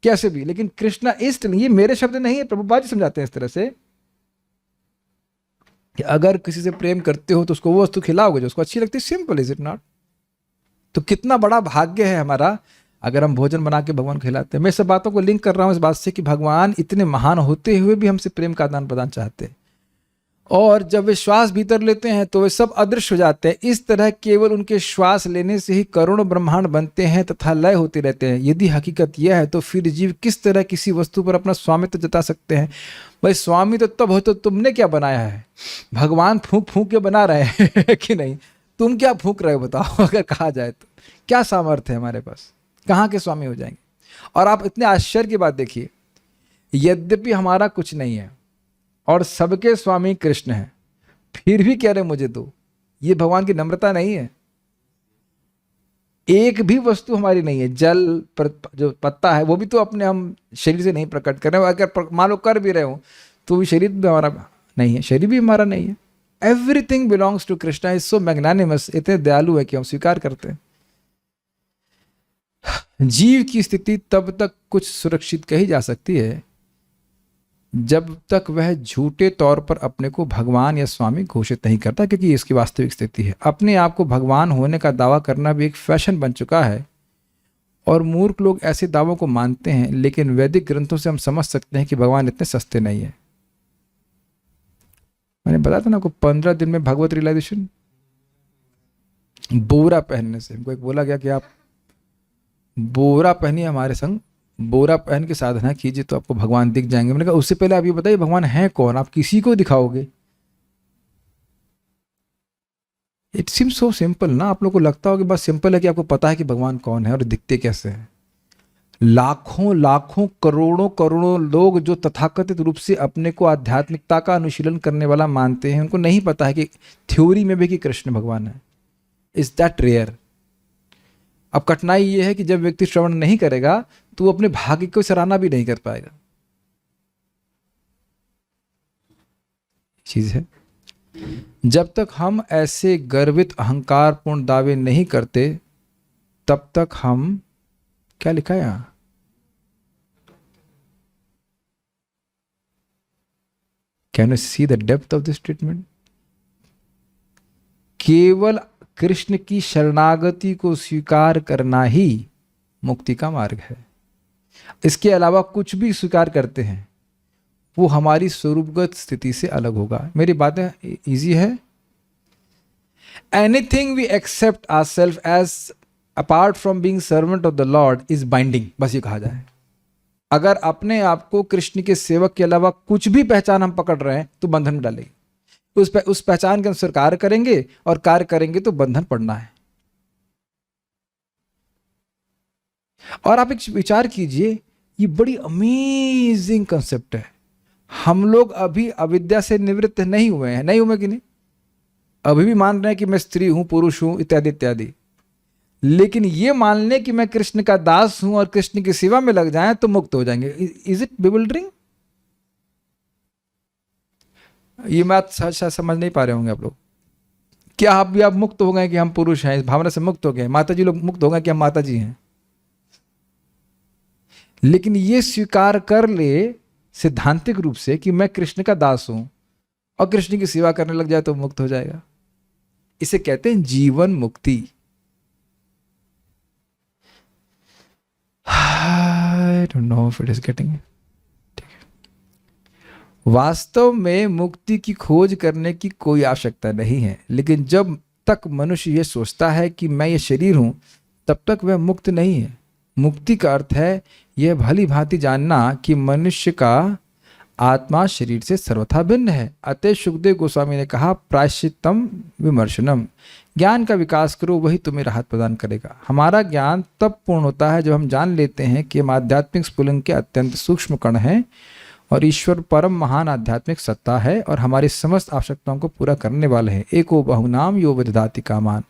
कैसे भी। लेकिन कृष्णा इष्ट नहीं, ये मेरे शब्द नहीं है, प्रभुपाद जी समझाते हैं इस तरह से कि अगर किसी से प्रेम करते हो तो उसको वो वस्तु खिलाओगे जो उसको अच्छी लगती है। Simple, is it not? तो कितना बड़ा भाग्य है हमारा अगर हम भोजन बना के भगवान खिलाते हैं। मैं सब बातों को लिंक कर रहा हूं इस बात से कि भगवान इतने महान होते हुए भी हमसे प्रेम का आदान प्रदान चाहते हैं। और जब वे श्वास भीतर लेते हैं तो वे सब अदृश्य हो जाते हैं। इस तरह केवल उनके श्वास लेने से ही करोड़ों ब्रह्मांड बनते हैं तथा लय होते रहते हैं। यदि हकीकत यह है तो फिर जीव किस तरह किसी वस्तु पर अपना स्वामित्व जता सकते हैं? भाई स्वामी तो तब हो तो तुमने क्या बनाया है? भगवान फूंक फूंक के बना रहे हैं कि नहीं? तुम क्या फूंक रहे हो बताओ? अगर कहा जाए तो क्या सामर्थ्य है हमारे पास? कहाँ के स्वामी हो जाएंगे? और आप इतने आश्चर्य की बात देखिए, यद्यपि हमारा कुछ नहीं है और सबके स्वामी कृष्ण हैं, फिर भी कह रहे मुझे दो। ये भगवान की नम्रता नहीं है? एक भी वस्तु हमारी नहीं है। जल जो पत्ता है वो भी तो अपने हम शरीर से नहीं प्रकट कर रहे हैं। अगर मान लो कर भी रहे हो तो भी शरीर भी हमारा नहीं है, शरीर भी हमारा नहीं है। Everything belongs to Krishna. Is so magnanimous, इतने दयालु है कि हम स्वीकार करते हैं। जीव की स्थिति तब तक कुछ सुरक्षित कही जा सकती है जब तक वह झूठे तौर पर अपने को भगवान या स्वामी घोषित नहीं करता, क्योंकि इसकी वास्तविक स्थिति है। अपने आप को भगवान होने का दावा करना भी एक फैशन बन चुका है और मूर्ख लोग ऐसे दावों को मानते हैं, लेकिन वैदिक ग्रंथों से हम समझ सकते हैं कि भगवान इतने सस्ते नहीं है। मैंने बताया था ना आपको 15 दिन में भगवत रियलाइजेशन। बोरा पहनने से हमको एक बोला गया कि आप बोरा पहनिए हमारे संग, बोरा पहन के साधना कीजिए तो आपको भगवान दिख जाएंगे। मैंने कहा उससे पहले आप ये बताइए भगवान है कौन, आप किसी को दिखाओगे? इट सीम्स सो सिंपल ना। आप लोग को लगता हो कि बस सिंपल है कि आपको पता है कि भगवान कौन है और दिखते कैसे हैं। लाखों लाखों करोड़ों करोड़ों लोग जो तथाकथित रूप से अपने को आध्यात्मिकता का अनुशीलन करने वाला मानते हैं, उनको नहीं पता है कि थ्योरी में भी कि कृष्ण भगवान है। Is that rare? अब कठिनाई ये है कि जब व्यक्ति श्रवण नहीं करेगा तो वो अपने भाग्य को सराहना भी नहीं कर पाएगा। चीज है, जब तक हम ऐसे गर्वित अहंकारपूर्ण दावे नहीं करते तब तक हम, क्या लिखा है यहां, can you see the depth of this treatment? केवल कृष्ण की शरणागति को स्वीकार करना ही मुक्ति का मार्ग है। इसके अलावा कुछ भी स्वीकार करते हैं वो हमारी स्वरूपगत स्थिति से अलग होगा। मेरी बातें इजी है। Anything we accept ourself as apart from being servant of the lord is binding, बस ये कहा जाए। अगर अपने आप को कृष्ण के सेवक के अलावा कुछ भी पहचान हम पकड़ रहे हैं तो बंधन में डालेगी। उस पहचान के अनुसार कार्य करेंगे और कार्य करेंगे तो बंधन पड़ना है। और आप एक विचार कीजिए, ये बड़ी अमेजिंग कंसेप्ट है। हम लोग अभी अविद्या से निवृत्त नहीं हुए हैं, नहीं हुए कि नहीं? अभी भी मान रहे हैं कि मैं स्त्री हूं, पुरुष हूं, इत्यादि इत्यादि। लेकिन ये मान लें कि मैं कृष्ण का दास हूं और कृष्ण की सेवा में लग जाएं तो मुक्त हो जाएंगे। Is it bewildering? ये बात शायद समझ नहीं पा रहे होंगे आप लोग। क्या आप भी मुक्त हो गए कि हम पुरुष हैं, इस भावना से मुक्त हो गए? माता जी लोग मुक्त हो गए कि हम माता जी हैं। लेकिन ये स्वीकार कर ले सिद्धांतिक रूप से कि मैं कृष्ण का दास हूं और कृष्ण की सेवा करने लग जाए तो मुक्त हो जाएगा। इसे कहते हैं जीवन मुक्ति। I don't know if it is getting it. वास्तव में मुक्ति की खोज करने की कोई आवश्यकता नहीं है, लेकिन जब तक मनुष्य यह सोचता है कि मैं ये शरीर हूं तब तक वह मुक्त नहीं है। मुक्ति का अर्थ है यह भली भांति जानना कि मनुष्य का आत्मा शरीर से सर्वथा भिन्न है। अतः सुखदेव गोस्वामी ने कहा, प्रायश्चित्तम विमर्शनम, ज्ञान का विकास करो, वही तुम्हें राहत प्रदान करेगा। हमारा ज्ञान तब पूर्ण होता है जब हम जान लेते हैं कि हम आध्यात्मिक स्फुलिंग के अत्यंत सूक्ष्म कण हैं और ईश्वर परम महान आध्यात्मिक सत्ता है और हमारी समस्त आवश्यकताओं को पूरा करने वाले हैं। एको बहुनाम यो विदधाति कामान।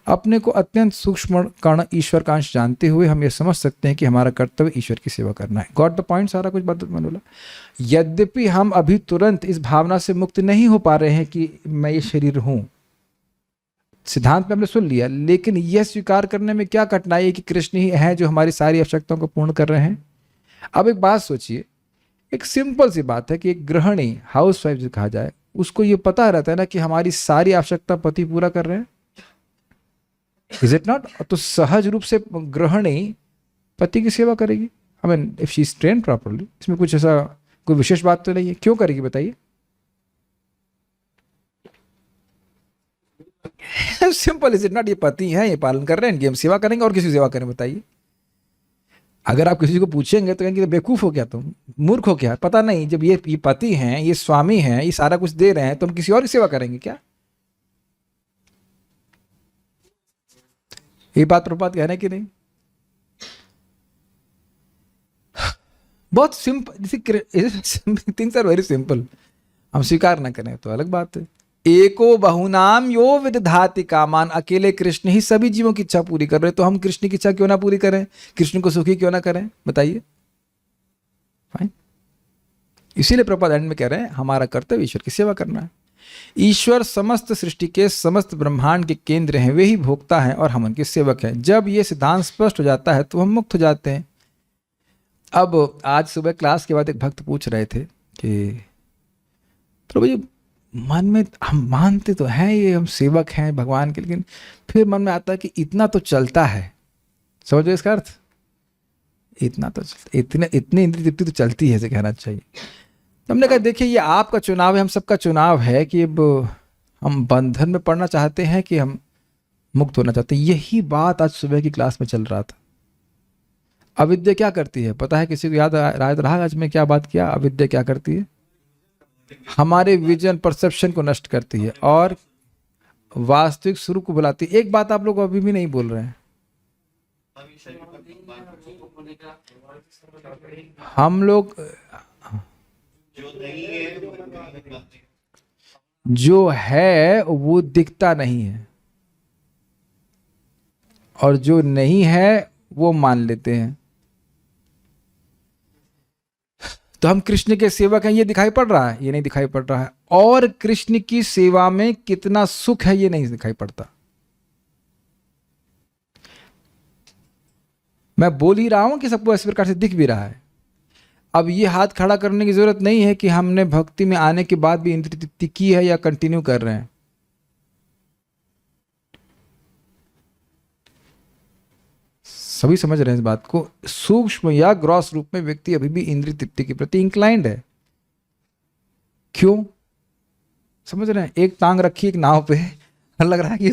अपने को अत्यंत सूक्ष्म कण ईश्वर का अंश जानते हुए हम ये समझ सकते हैं कि हमारा कर्तव्य ईश्वर की सेवा करना है। Got the point? सारा कुछ बात मैंने बोला। यद्यपि हम अभी तुरंत इस भावना से मुक्त नहीं हो पा रहे हैं कि मैं ये शरीर हूं, सिद्धांत में हमने सुन लिया, लेकिन यह स्वीकार करने में क्या कठिनाई है कि कृष्ण ही है जो हमारी सारी आवश्यकताओं को पूर्ण कर रहे हैं। अब एक बात सोचिए, एक सिंपल सी बात है कि एक गृहिणी, हाउस वाइफ जो कहा जाए, उसको ये पता रहता है ना कि हमारी सारी आवश्यकता पति पूरा कर रहे हैं। Is it not? तो सहज रूप से गृहिणी पति की सेवा करेगी। I mean if she is trained properly. इसमें कुछ ऐसा कोई विशेष बात तो नहीं है। क्यों करेगी बताइए? सिंपल। Is it not? ये पति है, ये पालन कर रहे हैं, इनकी हम सेवा करेंगे और किसी सेवा करें? बताइए। अगर आप किसी को पूछेंगे तो कहेंगे बेवकूफ हो क्या तुम, मूर्ख हो क्या, पता नहीं। जब ये पति हैं, ये स्वामी हैं, ये सारा कुछ दे रहे हैं, तो हम किसी और की सेवा करेंगे क्या? ये बात प्रपात कह रहे हैं कि नहीं? बहुत simple. Things are very simple. हम स्वीकार ना करें तो अलग बात है। एको बहुनाम यो विदधाति कामान। अकेले कृष्ण ही सभी जीवों की इच्छा पूरी कर रहे, तो हम कृष्ण की इच्छा क्यों ना पूरी करें, कृष्ण को सुखी क्यों ना करें? बताइए। फाइन। इसीलिए प्रपात एंड में कह रहे हैं हमारा कर्तव्य ईश्वर की सेवा करना है। ईश्वर समस्त सृष्टि के समस्त ब्रह्मांड के केंद्र हैं, वे ही भोक्ता हैं और हम उनके सेवक हैं। जब ये सिद्धांत स्पष्ट हो जाता है तो हम मुक्त हो जाते हैं। अब आज सुबह क्लास के बाद एक भक्त पूछ रहे थे कि प्रभु जी, मन में हम मानते तो हैं ये हम सेवक हैं भगवान के, लेकिन फिर मन में आता है कि इतना तो चलता है। समझो इसका अर्थ, इतना तो इतनी इंद्रिय तृप्ति तो चलती है, ऐसे कहना चाहिए। तो हमने कहा देखिए ये आपका चुनाव है, हम सबका चुनाव है कि अब हम बंधन में पड़ना चाहते हैं कि हम मुक्त होना चाहते हैं। यही बात आज सुबह की क्लास में चल रहा था। अविद्या क्या करती है पता है किसी को याद रहा आज में क्या बात किया? अविद्या क्या करती है? हमारे विजन परसेप्शन को नष्ट करती है और वास्तविक स्वरूप को बुलाती है। एक बात आप लोग अभी भी नहीं बोल रहे हैं, हम लोग जो है वो दिखता नहीं है और जो नहीं है वो मान लेते हैं। तो हम कृष्ण के सेवक हैं ये दिखाई पड़ रहा है, ये नहीं दिखाई पड़ रहा है। और कृष्ण की सेवा में कितना सुख है ये नहीं दिखाई पड़ता। मैं बोल ही रहा हूं कि सबको इस प्रकार से दिख भी रहा है। अब ये हाथ खड़ा करने की जरूरत नहीं है कि हमने भक्ति में आने के बाद भी इंद्रिय तृप्ति की है या कंटिन्यू कर रहे हैं। सभी समझ रहे हैं इस बात को। सूक्ष्म या ग्रॉस रूप में व्यक्ति अभी भी इंद्रिय तृप्ति के प्रति इंक्लाइंड है। क्यों? समझ रहे हैं? एक टांग रखी एक नाव पे, लग रहा है कि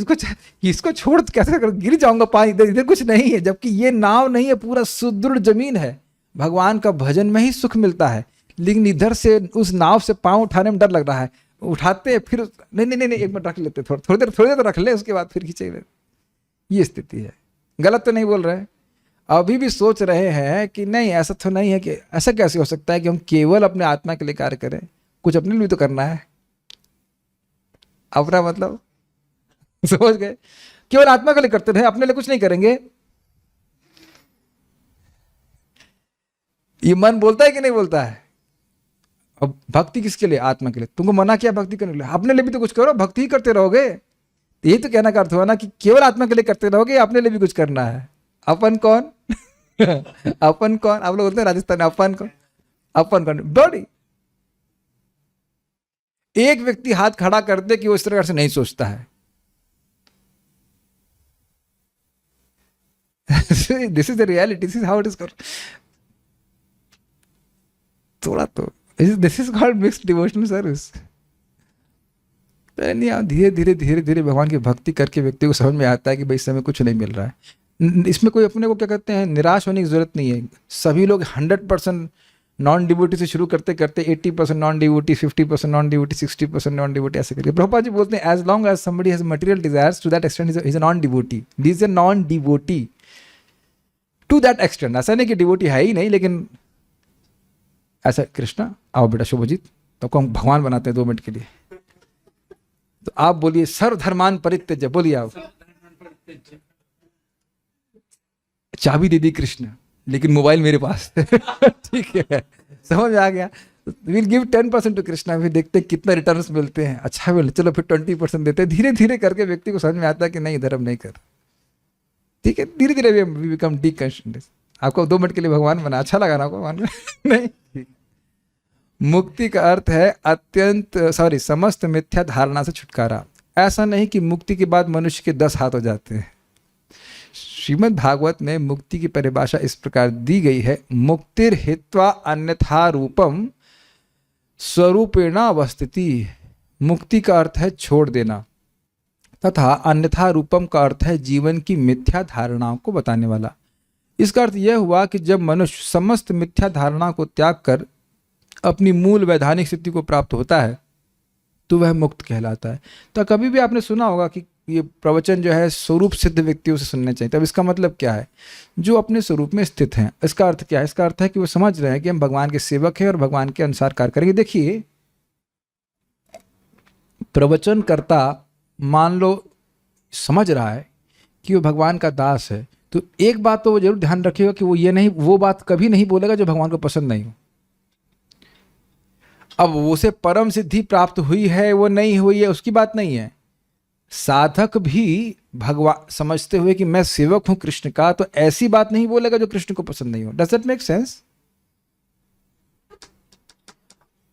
इसको छोड़ कैसे कर गिर जाऊंगा पानी, इधर कुछ नहीं है, जबकि ये नाव नहीं है, पूरा सुदृढ़ जमीन है। भगवान का भजन में ही सुख मिलता है, लेकिन इधर से उस नाव से पांव उठाने में डर लग रहा है। उठाते फिर नहीं, एक मिनट रख लेते, थोड़ी देर तो रख ले, उसके बाद फिर खींचे। ये स्थिति है। गलत तो नहीं बोल रहे, अभी भी सोच रहे हैं कि नहीं ऐसा तो नहीं है। कि ऐसा कैसे हो सकता है कि हम केवल अपने आत्मा के लिए कार्य करें, कुछ अपने लिए तो करना है। अपना मतलब समझ गए? केवल आत्मा के लिए करते रहे, अपने लिए कुछ नहीं करेंगे। ये मन बोलता है कि नहीं बोलता है? अब भक्ति किसके लिए? आत्मा के लिए। तुमको मना किया भक्ति करने के लिए, अपने लिए भी तो कुछ करो, भक्ति ही करते रहोगे। यही तो कहना का अर्थ हुआ ना कि केवल आत्मा के लिए करते रहोगे, अपने लिए भी कुछ करना है। अपन कौन? अपन कौन? आप लोग बोलते हैं राजस्थान में अपन कौन? अपन कौन? बॉडी। एक व्यक्ति हाथ खड़ा कर दे कि वो इस तरह से नहीं सोचता है। This is the reality, this is how it is. थोड़ा तो this is called mixed devotional service. धीरे धीरे भगवान की भक्ति करके व्यक्ति को समझ में आता है कि भाई इस समय कुछ नहीं मिल रहा है। इसमें कोई अपने को क्या कहते हैं निराश होने की जरूरत नहीं है। सभी लोग 100% नॉन डिवोटी से शुरू करते करते 80% non devotee, 50% non devotee, 60% non devotee, ऐसे करके। प्रभुपाद जी बोलते हैं as long as somebody has material desires to that extent is a non devotee. This is a non devotee to that extent. ऐसा नहीं कि डिवोटी है ही नहीं, लेकिन ऐसा कृष्णा आओ बेटा शुभजीत, तो आपको हम भगवान बनाते हैं 2 मिनट के लिए। तो आप बोलिए सर्वधर्मान परित्यज्य, बोलिए आप। चाबी दे दी कृष्ण, लेकिन मोबाइल मेरे पास। ठीक है, समझ आ गया। विल गिव 10% टू कृष्णा, फिर देखते हैं कितना रिटर्न्स मिलते हैं। अच्छा बोले चलो फिर 20% देते हैं। धीरे धीरे करके व्यक्ति को समझ में आता है कि नहीं धर्म नहीं कर। ठीक है, धीरे धीरे वी बिकम डीकंस्ट्रक्टेड। आपको 2 मिनट के लिए भगवान बना, अच्छा लगा ना आपको भगवान? नहीं। मुक्ति का अर्थ है समस्त मिथ्या धारणा से छुटकारा। ऐसा नहीं कि मुक्ति के बाद मनुष्य के 10 हाथ हो जाते हैं। श्रीमद् भागवत में मुक्ति की परिभाषा इस प्रकार दी गई है, मुक्तिर हित्वा अन्यथा रूपम स्वरूपेण अवस्थिति। मुक्ति का अर्थ है छोड़ देना, तथा अन्यथा रूपम का अर्थ है जीवन की मिथ्या धारणाओं को बताने वाला। इसका अर्थ यह हुआ कि जब मनुष्य समस्त मिथ्या धारणा को त्याग कर अपनी मूल वैधानिक स्थिति को प्राप्त होता है तो वह मुक्त कहलाता है। तो कभी भी आपने सुना होगा कि ये प्रवचन जो है स्वरूप सिद्ध व्यक्तियों से सुनने चाहिए। तब इसका मतलब क्या है? जो अपने स्वरूप में स्थित हैं। इसका अर्थ क्या है? इसका अर्थ है कि वो समझ रहे हैं कि हम भगवान के सेवक हैं और भगवान के अनुसार कार्य करेंगे। देखिए, प्रवचन करता मान लो समझ रहा है कि वो भगवान का दास है, तो एक बात तो वो जरूर ध्यान रखिएगा कि वो बात कभी नहीं बोलेगा जो भगवान को पसंद नहीं हो। अब उसे परम सिद्धि प्राप्त हुई है वो नहीं हुई है उसकी बात नहीं है। साधक भी भगवान समझते हुए कि मैं सेवक हूं कृष्ण का, तो ऐसी बात नहीं बोलेगा जो कृष्ण को पसंद नहीं हो। Does that make sense?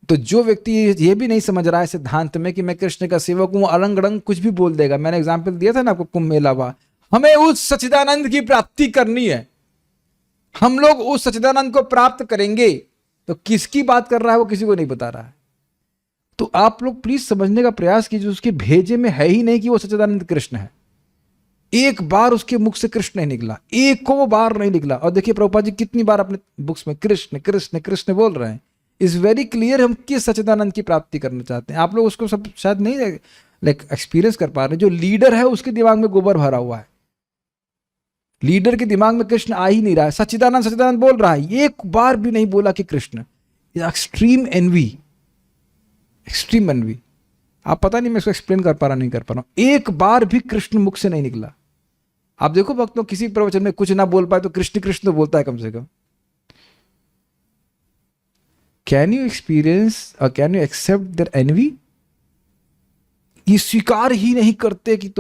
तो जो व्यक्ति ये भी नहीं समझ रहा है सिद्धांत में कि मैं कृष्ण का सेवक हूं, अलंग अलंग कुछ भी बोल देगा। मैंने एग्जाम्पल दिया था ना आपको, कुंभ मेला हुआ, हमें उस सच्चिदानंद की प्राप्ति करनी है, हम लोग उस सच्चिदानंद को प्राप्त करेंगे। तो किसकी बात कर रहा है वो किसी को नहीं बता रहा है। तो आप लोग प्लीज समझने का प्रयास कीजिए, उसके भेजे में है ही नहीं कि वो सच्चिदानंद कृष्ण है। एक बार उसके मुख से कृष्ण नहीं निकला, एक को वो बार नहीं निकला। और देखिए प्रभुपाद जी कितनी बार अपने बुक्स में कृष्ण कृष्ण कृष्ण बोल रहे हैं। इज वेरी क्लियर हम किस सच्चिदानंद की प्राप्ति करना चाहते हैं। आप लोग उसको सब शायद नहीं लाइक एक्सपीरियंस कर पा रहे। जो लीडर है उसके दिमाग में गोबर भरा हुआ है, लीडर के दिमाग में कृष्ण आ ही नहीं रहा है। सच्चिदानंद सच्चिदानंद बोल रहा है, एक बार भी नहीं बोला कि Krishna. Extreme envy, extreme envy. आप पता नहीं मैं इसको एक्सप्लेन कर पा रहा नहीं कर पा रहा हूं। एक बार भी कृष्ण मुख से नहीं निकला। आप देखो भक्तों, किसी प्रवचन में कुछ ना बोल पाए तो कृष्ण कृष्ण तो बोलता है कम से कम। कैन यू एक्सपीरियंस और can you accept their envy? ये स्वीकार ही नहीं करते कि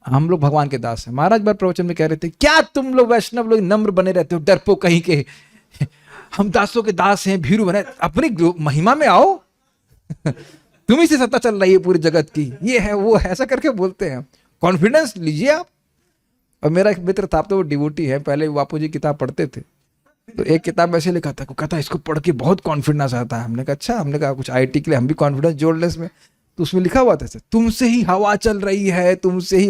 हम लोग भगवान के दास हैं। महाराज बार प्रवचन में कह रहे थे, क्या तुम लोग वैष्णव लोग नम्र बने रहते हो, डरपो कहीं के। हम दासों के दास हैं, भीरू बने, अपनी महिमा में आओ। तुम्ही से सत्ता चल रही है पूरी जगत की, ये है वो है, ऐसा करके बोलते हैं। कॉन्फिडेंस लीजिए आप। और मेरा एक मित्र था, तो वो डिवोटी है, पहले बापू जी किताब पढ़ते थे, तो एक किताब ऐसे लिखा था, कहता इसको पढ़ के बहुत कॉन्फिडेंस आता है। हमने कहा अच्छा, हमने कहा कुछ आईटी के लिए हम भी कॉन्फिडेंस जोड़ ले इसमें। तो उसमें लिखा हुआ था, तुमसे ही हवा चल रही है, तुमसे ही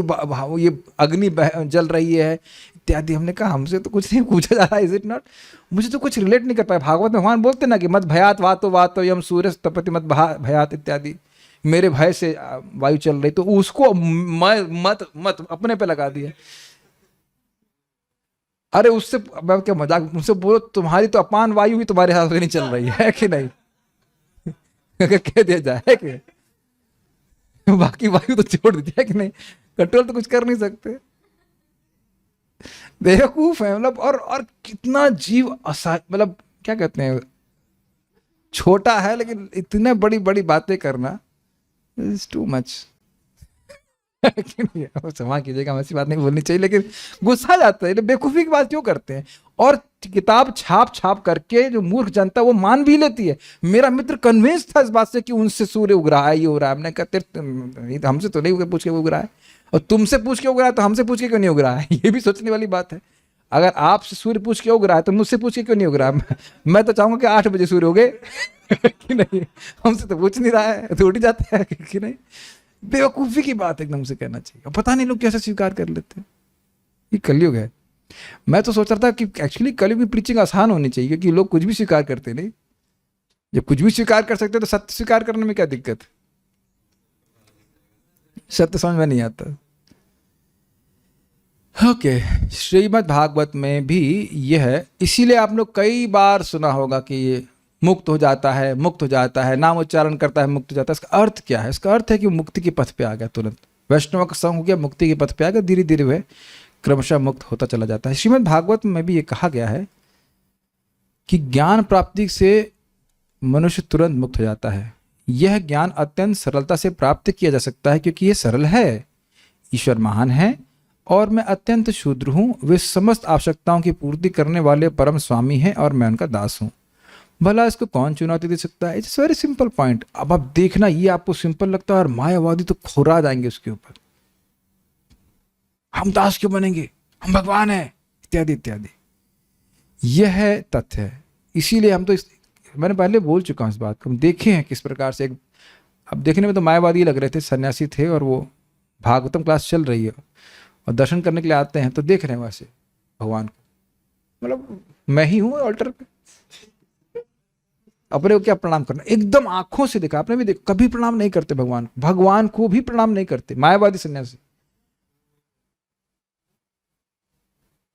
ये अग्नि जल रही है इत्यादि। हमने कहा हमसे तो कुछ नहीं पूछा जा रहा है, इज इट नॉट? मुझे तो कुछ रिलेट नहीं कर पाया। भागवत में भगवान बोलते ना कि मत भयात वातो वातो यम सूर्य तपति मत भयात इत्यादि, मेरे भय से वायु चल रही। तो उसको मत मत अपने पे लगा दिया। अरे उससे मैं क्या मजाक, मुझसे बोलो तुम्हारी तो अपान वायु भी तुम्हारे हाथ से नहीं चल रही है कि नहीं? कह दिया जाए कि बाकी वायु तो छोड़ दी जाए कि नहीं, कंट्रोल तो कुछ कर नहीं सकते। बेवकूफ है मतलब। और कितना जीव मतलब क्या कहते हैं, छोटा है लेकिन इतने बड़ी बड़ी बातें करना इज टू मच। क्षमा कीजिएगा, ऐसी बात नहीं बोलनी चाहिए, लेकिन गुस्सा जाता है। बेवकूफी की बात क्यों करते हैं? और किताब छाप छाप करके जो मूर्ख जनता वो मान भी लेती है। मेरा मित्र कन्विंस था इस बात से कि उनसे सूर्य उग रहा है, ये हो रहा है। हमने कहा हमसे तो नहीं पूछ के उग रहा है, और तुमसे पूछ के उग रहा है तो हमसे पूछ के क्यों नहीं उग रहा है? ये भी सोचने वाली बात है। अगर आपसे सूर्य पूछ के उग रहा है तो मुझसे पूछ के क्यों नहीं उग रहा है? मैं तो चाहूंगा कि 8 बजे सूर्य उगे कि नहीं, हमसे तो पूछ नहीं रहा है, तो उठ जाता है कि नहीं। बेवकूफी की बात एकदम से कहना चाहिए। और पता नहीं लोग कैसे स्वीकार कर लेते हैं। ये कलयुग है। मैं तो सोच रहा था कि एक्चुअली कलयुग की प्रीचिंग आसान होनी चाहिए, क्योंकि लोग कुछ भी स्वीकार करते नहीं। जब कुछ भी स्वीकार कर सकते तो सत्य स्वीकार करने में क्या दिक्कत? सत्य समझ में नहीं आता। ओके, श्रीमद् भागवत में भी यह है। इसीलिए आप लोग कई बार सुना होगा कि ये मुक्त हो जाता है, मुक्त हो जाता है, नाम उच्चारण करता है मुक्त हो जाता है। इसका अर्थ क्या है? इसका अर्थ है कि वो मुक्ति के पथ पे आ गया, तुरंत वैष्णव का संग हो गया, मुक्ति के पथ पे आ गया, धीरे धीरे वह क्रमशः मुक्त होता चला जाता है। श्रीमद् भागवत में भी ये कहा गया है कि ज्ञान प्राप्ति से मनुष्य तुरंत मुक्त हो जाता है। यह ज्ञान अत्यंत सरलता से प्राप्त किया जा सकता है, क्योंकि यह सरल है। ईश्वर महान है और मैं अत्यंत शूद्र हूँ। वे समस्त आवश्यकताओं की पूर्ति करने वाले परम स्वामी हैं और मैं उनका दास हूँ। भला इसको कौन चुनौती दे सकता है? It's very simple point. अब आप देखना, ये आपको सिंपल लगता है और मायावादी तो खोरा जाएंगे उसके ऊपर। हम दास क्यों बनेंगे, हम भगवान हैं, इत्यादि इत्यादि। यह है तथ्य है। इसीलिए हम तो मैंने पहले बोल चुका हूं इस बात को। हम देखे हैं किस प्रकार से अब देखने में तो मायावादी लग रहे थे, सन्यासी थे, और वो भागवतम क्लास चल रही है और दर्शन करने के लिए आते हैं तो देख रहे हैं वैसे भगवान को। मतलब मैं ही हूं ऑल्टर पे, अपने को क्या प्रणाम करना, एकदम आंखों से देखा। आपने भी देखा, कभी प्रणाम नहीं करते भगवान को, भगवान को भी प्रणाम नहीं करते मायावादी सन्यासी।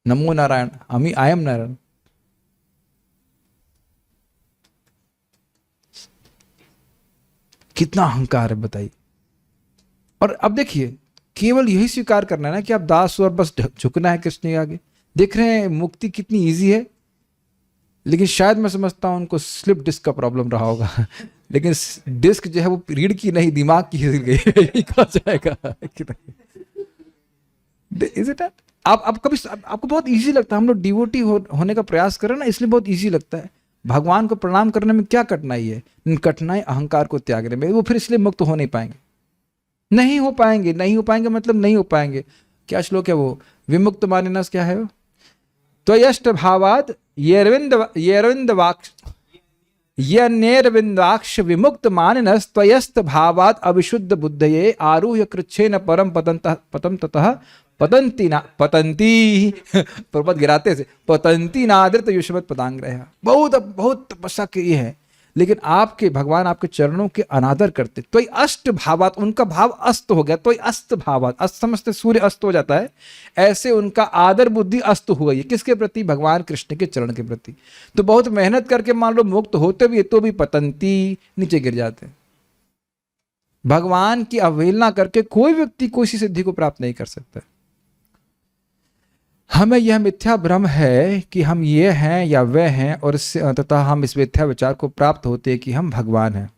नमो नारायण, आई एम नारायण। कितना अहंकार है बताइए। और अब देखिए, केवल यही स्वीकार करना है ना कि आप दास हो और बस झुकना है कृष्ण के आगे। देख रहे हैं मुक्ति कितनी इजी है। लेकिन शायद मैं समझता हूं उनको स्लिप डिस्क का प्रॉब्लम रहा होगा। लेकिन डिस्क जो है वो रीढ़ की नहीं दिमाग की हिल गई है, यही कहा जाएगा कि नहीं। Is it? आप कभी आपको बहुत इजी लगता है, हम लोग डिवोटी होने का प्रयास करें ना, इसलिए बहुत इजी लगता है। भगवान को प्रणाम करने में क्या कठिनाई है? कठिनाई अहंकार को त्यागने में। वो फिर इसलिए मुक्त हो नहीं पाएंगे, नहीं हो पाएंगे, नहीं हो पाएंगे मतलब नहीं हो पाएंगे। क्या श्लोक है वो? विमुक्त मानिनस क्या है वो? त्वयष्ट भावाद येरविंद वाक्ष यनेरविंदाक्ष विमुक्त मानिनस त्वयस्त भावाद अविशुद्ध बुद्धये आरूह्य कृच्छेन परम पतम ततः पतंती ना पतंती प्रपद गिराते से पतंती नादृत युष्मत पदांग्रह। बहुत बहुत तपस्या की है, लेकिन आपके भगवान आपके चरणों के अनादर करते। तो अष्ट भावात, उनका भाव अस्त हो गया, तो अस्त भावात, अस्त समझते सूर्य अस्त हो जाता है, ऐसे उनका आदर बुद्धि अस्त हो गई है। किसके प्रति? भगवान कृष्ण के चरण के प्रति। तो बहुत मेहनत करके मान लो मुक्त होते भी तो भी पतंती, नीचे गिर जाते हैं। भगवान की अवहेलना करके कोई व्यक्ति कोई सी सिद्धि को प्राप्त नहीं कर सकता। हमें यह मिथ्या भ्रम है कि हम ये हैं या वह हैं, और इससे अंततः हम इस मिथ्या विचार को प्राप्त होते हैं कि हम भगवान हैं।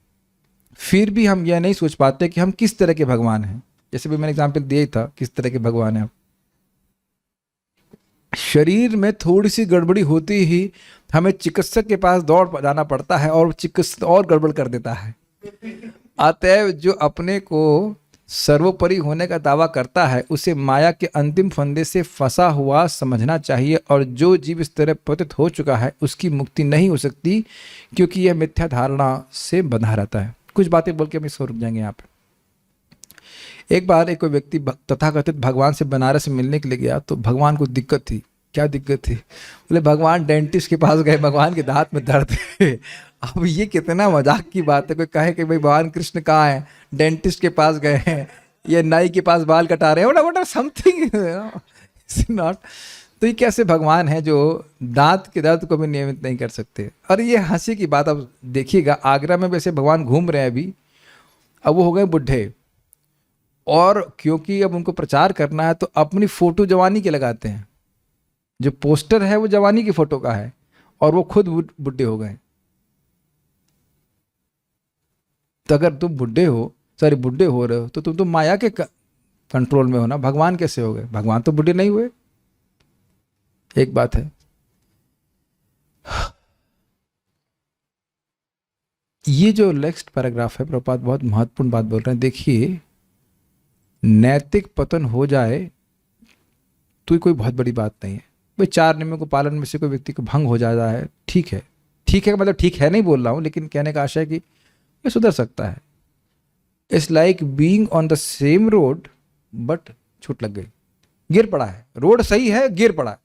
फिर भी हम यह नहीं सोच पाते कि हम किस तरह के भगवान हैं। जैसे भी मैंने एग्जाम्पल दिया ही था, किस तरह के भगवान हैं। शरीर में थोड़ी सी गड़बड़ी होती ही हमें चिकित्सक के पास दौड़ जाना पड़ता है, और चिकित्सक और गड़बड़ कर देता है। अतएव जो अपने को सर्वोपरि होने का दावा करता है, उसे माया के अंतिम फंदे से फंसा हुआ समझना चाहिए। और जो जीव इस तरह पतित हो चुका है, उसकी मुक्ति नहीं हो सकती, क्योंकि यह मिथ्या धारणा से बंधा रहता है। कुछ बातें बोल के हम इसको रुक जाएंगे यहाँ पे। एक बार एक कोई व्यक्ति तथाकथित भगवान से बनारस से मिलने के लिए गया, तो भगवान को दिक्कत थी। क्या दिक्कत थी? बोले भगवान डेंटिस्ट के पास गए, भगवान के दांत में दर्द है। अब ये कितना मजाक की बात है, कोई कहे कि भाई भगवान कृष्ण कहाँ है, डेंटिस्ट के पास गए हैं, ये नाई के पास बाल कटा रहे हैं, व्हाट समथिंग नॉट। तो ये कैसे भगवान है जो दांत के दर्द को भी नियमित नहीं कर सकते? और ये हंसी की बात। अब देखिएगा, आगरा में वैसे भगवान घूम रहे हैं अभी, अब वो हो गए बुढ़े, और क्योंकि अब उनको प्रचार करना है तो अपनी फोटो जवानी के लगाते हैं। जो पोस्टर है वो जवानी की फोटो का है, और वो खुद बुढ़े हो गए। तो अगर तुम बुढ़े हो रहे हो तो तुम तो माया के कंट्रोल में हो ना, भगवान कैसे हो गए? भगवान तो बुढ़े नहीं हुए। एक बात है। ये जो नेक्स्ट पैराग्राफ है, प्रभुपाद बहुत महत्वपूर्ण बात बोल रहे हैं। देखिए, नैतिक पतन हो जाए तो ये कोई बहुत बड़ी बात नहीं है भाई। 4 नियमों को पालन में से कोई व्यक्ति को भंग हो जाता है, ठीक है, ठीक है मतलब ठीक है नहीं बोल रहा हूं, लेकिन कहने का आशय है कि ये सुधर सकता है। It's like being on the same road but छूट लग गई, गिर पड़ा है। रोड सही है, गिर पड़ा है,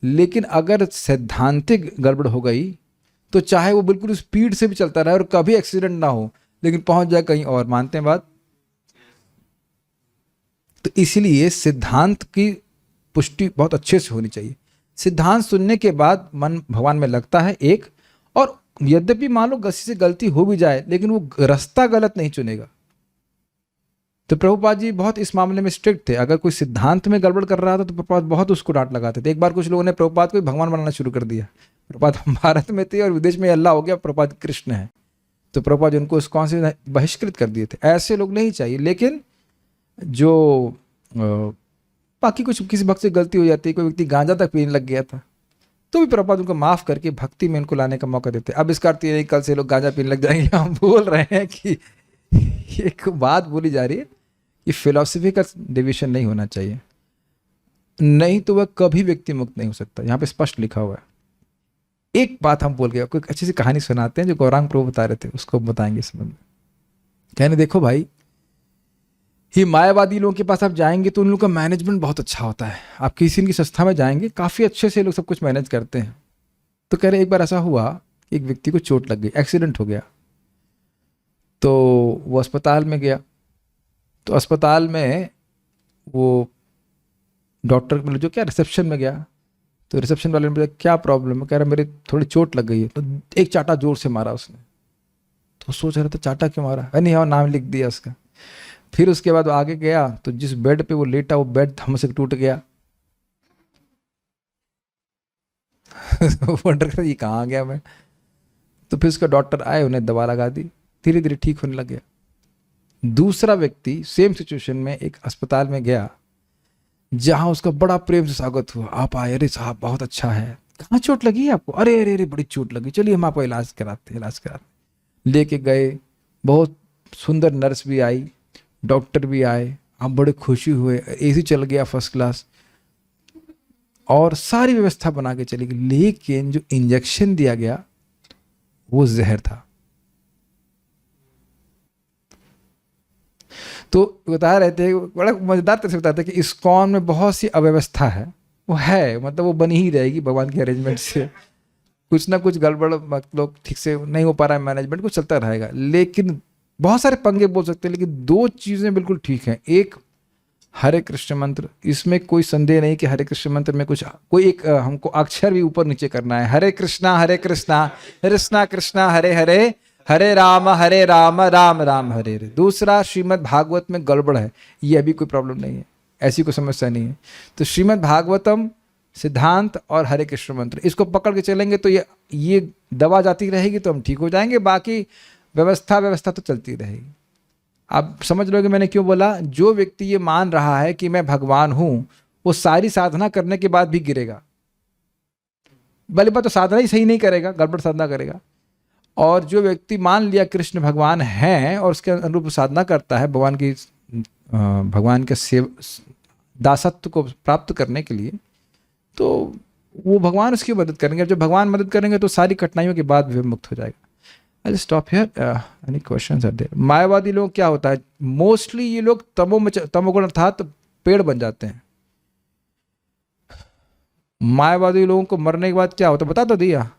लेकिन अगर सैद्धांतिक गड़बड़ हो गई तो चाहे वो बिल्कुल स्पीड से भी चलता रहे और कभी एक्सीडेंट ना हो, लेकिन पहुंच जाए कहीं और। मानते हैं बात? तो इसीलिए सिद्धांत की पुष्टि बहुत अच्छे से होनी चाहिए। सिद्धांत सुनने के बाद मन भगवान में लगता है एक, और यद्यपि मान लो किसी से गलती हो भी जाए, लेकिन वो रास्ता गलत नहीं चुनेगा। तो प्रभुपाद जी बहुत इस मामले में स्ट्रिक्ट थे। अगर कोई सिद्धांत में गड़बड़ कर रहा था तो प्रभुपाद बहुत उसको डांट लगाते थे। एक बार कुछ लोगों ने प्रभुपाद को भगवान बनाना शुरू कर दिया। प्रभुपाद भारत में थे और विदेश में अल्लाह हो गया, प्रभुपाद कृष्ण है, तो प्रभुपाद उनको उस कौन से बहिष्कृत कर दिए थे। ऐसे लोग नहीं चाहिए। लेकिन जो बाकी कुछ किसी भक्त से गलती हो जाती है, कोई व्यक्ति गांजा तक पीने लग गया था, तो भी प्रभुपाद उनको माफ करके भक्ति में इनको लाने का मौका देते। अब इसका अर्थ ये नहीं कल से लोग गांजा पीने लग जाएंगे। हम बोल रहे हैं कि एक बात बोली जा रही है कि फिलॉसफी का डिवीजन नहीं होना चाहिए, नहीं तो वह कभी व्यक्ति मुक्त नहीं हो सकता। यहाँ पे स्पष्ट लिखा हुआ है। एक बात हम बोल गए, कोई अच्छी सी कहानी सुनाते हैं जो गौरांग प्रभु बता रहे थे, उसको बताएंगे इस संबंध में। कहने देखो भाई, ये मायावादी लोगों के पास आप जाएंगे तो उन लोगों का मैनेजमेंट बहुत अच्छा होता है। आप किसी इनकी संस्था में जाएंगे, काफ़ी अच्छे से लोग सब कुछ मैनेज करते हैं। तो कह रहे एक बार ऐसा हुआ, एक व्यक्ति को चोट लग गई, एक्सीडेंट हो गया, तो वो अस्पताल में गया। तो अस्पताल में वो डॉक्टर बोले जो क्या रिसेप्शन में गया, तो रिसेप्शन वाले ने बोला क्या प्रॉब्लम है? कह रहा मेरे थोड़ी चोट लग गई है। तो एक चाटा जोर से मारा उसने। तो सोच रहा था चाटा क्यों मारा, नहीं हाँ नाम लिख दिया उसका। फिर उसके बाद आगे गया तो जिस बेड पे वो लेटा वो बेड हमसे टूट गया। वंडर कर ये कहाँ गया मैं। तो फिर उसका डॉक्टर आए, उन्हें दवा लगा दी, धीरे धीरे ठीक होने लग गया। दूसरा व्यक्ति सेम सिचुएशन में एक अस्पताल में गया, जहां उसका बड़ा प्रेम से स्वागत हुआ। आप आए, अरे साहब बहुत अच्छा है, कहाँ चोट लगी है आपको? अरे अरे अरे बड़ी चोट लगी, चलिए हम आपको इलाज कराते लेके गए। बहुत सुंदर नर्स भी आई, डॉक्टर भी आए, आप बड़े खुशी हुए, एसी चल गया फर्स्ट क्लास, और सारी व्यवस्था बना के चली गई। लेकिन जो इंजेक्शन दिया गया वो जहर था। तो बता रहे थे, बड़ा मजेदार तरह से बताते कि इस्कॉन में बहुत सी अव्यवस्था है, वो है, मतलब वो बनी ही रहेगी भगवान के अरेंजमेंट से। कुछ ना कुछ गड़बड़, मतलब ठीक से नहीं हो पा रहा है मैनेजमेंट, कुछ चलता रहेगा। लेकिन बहुत सारे पंगे बोल सकते हैं, लेकिन दो चीजें बिल्कुल ठीक हैं। एक, हरे कृष्ण मंत्र, इसमें कोई संदेह नहीं कि हरे कृष्ण मंत्र में कुछ कोई एक हमको अक्षर भी ऊपर नीचे करना है। हरे कृष्णा कृष्णा कृष्णा हरे हरे, हरे राम राम राम हरे हरे। दूसरा, श्रीमद् भागवत में गड़बड़ है, ये अभी कोई प्रॉब्लम नहीं है, ऐसी कोई समस्या नहीं है। तो श्रीमद् भागवतम, सिद्धांत और हरे कृष्ण मंत्र, इसको पकड़ के चलेंगे तो ये दवा जाती रहेगी, तो हम ठीक हो जाएंगे। बाकी व्यवस्था तो चलती रहेगी। आप समझ लोगे मैंने क्यों बोला। जो व्यक्ति ये मान रहा है कि मैं भगवान हूं, वो सारी साधना करने के बाद भी गिरेगा। भले बात तो साधना ही सही नहीं करेगा, गड़बड़ साधना करेगा। और जो व्यक्ति मान लिया कृष्ण भगवान हैं और उसके अनुरूप साधना करता है भगवान के दासत्व को प्राप्त करने के लिए, तो वो भगवान उसकी मदद करेंगे। जब भगवान मदद करेंगे तो सारी कठिनाइयों के बाद भी मुक्त हो जाएगा। I stop here, any questions are there? मायावादी लोग क्या होता है, मोस्टली ये लोग तमोगुण अर्थात पेड़ बन जाते हैं। मायावादी लोगों को मरने के बाद क्या होता है बता तो दिया।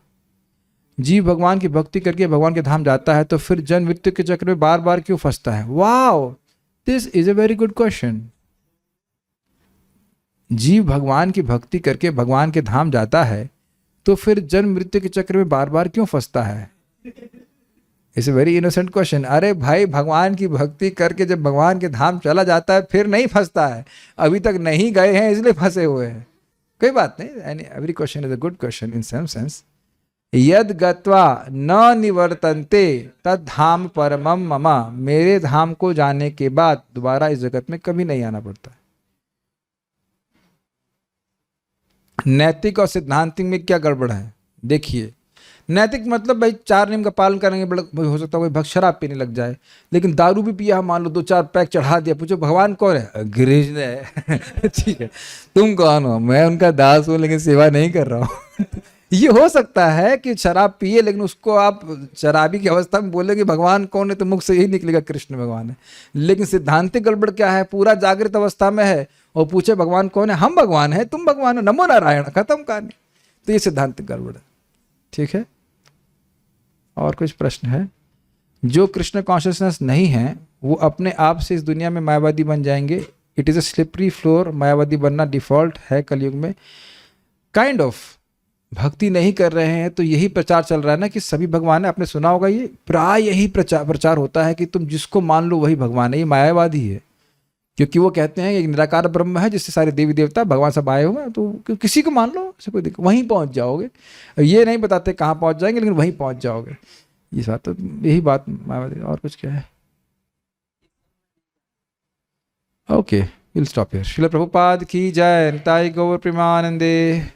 जीव भगवान की भक्ति करके भगवान के धाम जाता है, तो फिर जन्म मृत्यु के चक्र में बार बार क्यों फंसता है? Wow, this is a very good question. जीव भगवान की भक्ति करके भगवान के धाम जाता है, तो फिर जन्म मृत्यु के चक्र में बार बार क्यों फंसता है? It's a very innocent question. अरे भाई, भगवान की भक्ति करके जब भगवान के धाम चला जाता है फिर नहीं फंसता है, अभी तक नहीं गए हैं इसलिए फंसे हुए हैं। कोई बात नहीं, every question is a good question in some sense. यद गत्वा न निवर्तन्ते तद धाम परमम मम, मेरे धाम को जाने के बाद दोबारा इस जगत में कभी नहीं आना पड़ता। नैतिक और सिद्धांतिक में क्या गड़बड़ है? देखिए, नैतिक मतलब भाई 4 नियम का पालन करेंगे, बड़ा हो सकता है कोई भक्त शराब पीने लग जाए, लेकिन दारू भी पिया, मान लो 2-4 पैक चढ़ा दिया, पूछो भगवान कौन है? गिरीश है। ठीक है, तुम कौन हो? मैं उनका दास हूं लेकिन सेवा नहीं कर रहा हूं। ये हो सकता है कि शराब पिए, लेकिन उसको आप शराबी की अवस्था में बोलेंगे भगवान कौन है, तो मुख से यही निकलेगा कृष्ण भगवान है। लेकिन सिद्धांतिक गड़बड़ क्या है, पूरा जागृत अवस्था में है और पूछे भगवान कौन है, हम भगवान है, तुम भगवान हो, नमो नारायण, खत्म कहानी। तो ये सिद्धांतिक गड़बड़ है। ठीक है, और कुछ प्रश्न है? जो कृष्ण कॉन्शियसनेस नहीं है वो अपने आप से इस दुनिया में मायावादी बन जाएंगे। It is a slippery floor, मायावादी बनना डिफॉल्ट है कलयुग में। काइंड ऑफ भक्ति नहीं कर रहे हैं तो यही प्रचार चल रहा है ना कि सभी भगवान है। आपने सुना होगा, ये प्राय यही प्रचार होता है कि तुम जिसको मान लो वही भगवान है। ये मायावादी है, क्योंकि वो कहते हैं एक निराकार ब्रह्म है जिससे सारे देवी देवता भगवान सब आए हुए हैं, तो किसी को मान लो, ऐसे कोई दिक्कत, वहीं पहुंच जाओगे। ये नहीं बताते कहाँ पहुंच जाएंगे, लेकिन वहीं पहुंच जाओगे। ये बात तो यही बात मायावादी। और कुछ क्या है? Okay, will stop here. Srila Prabhupada की जय। निताई गौर प्रेमानंदे।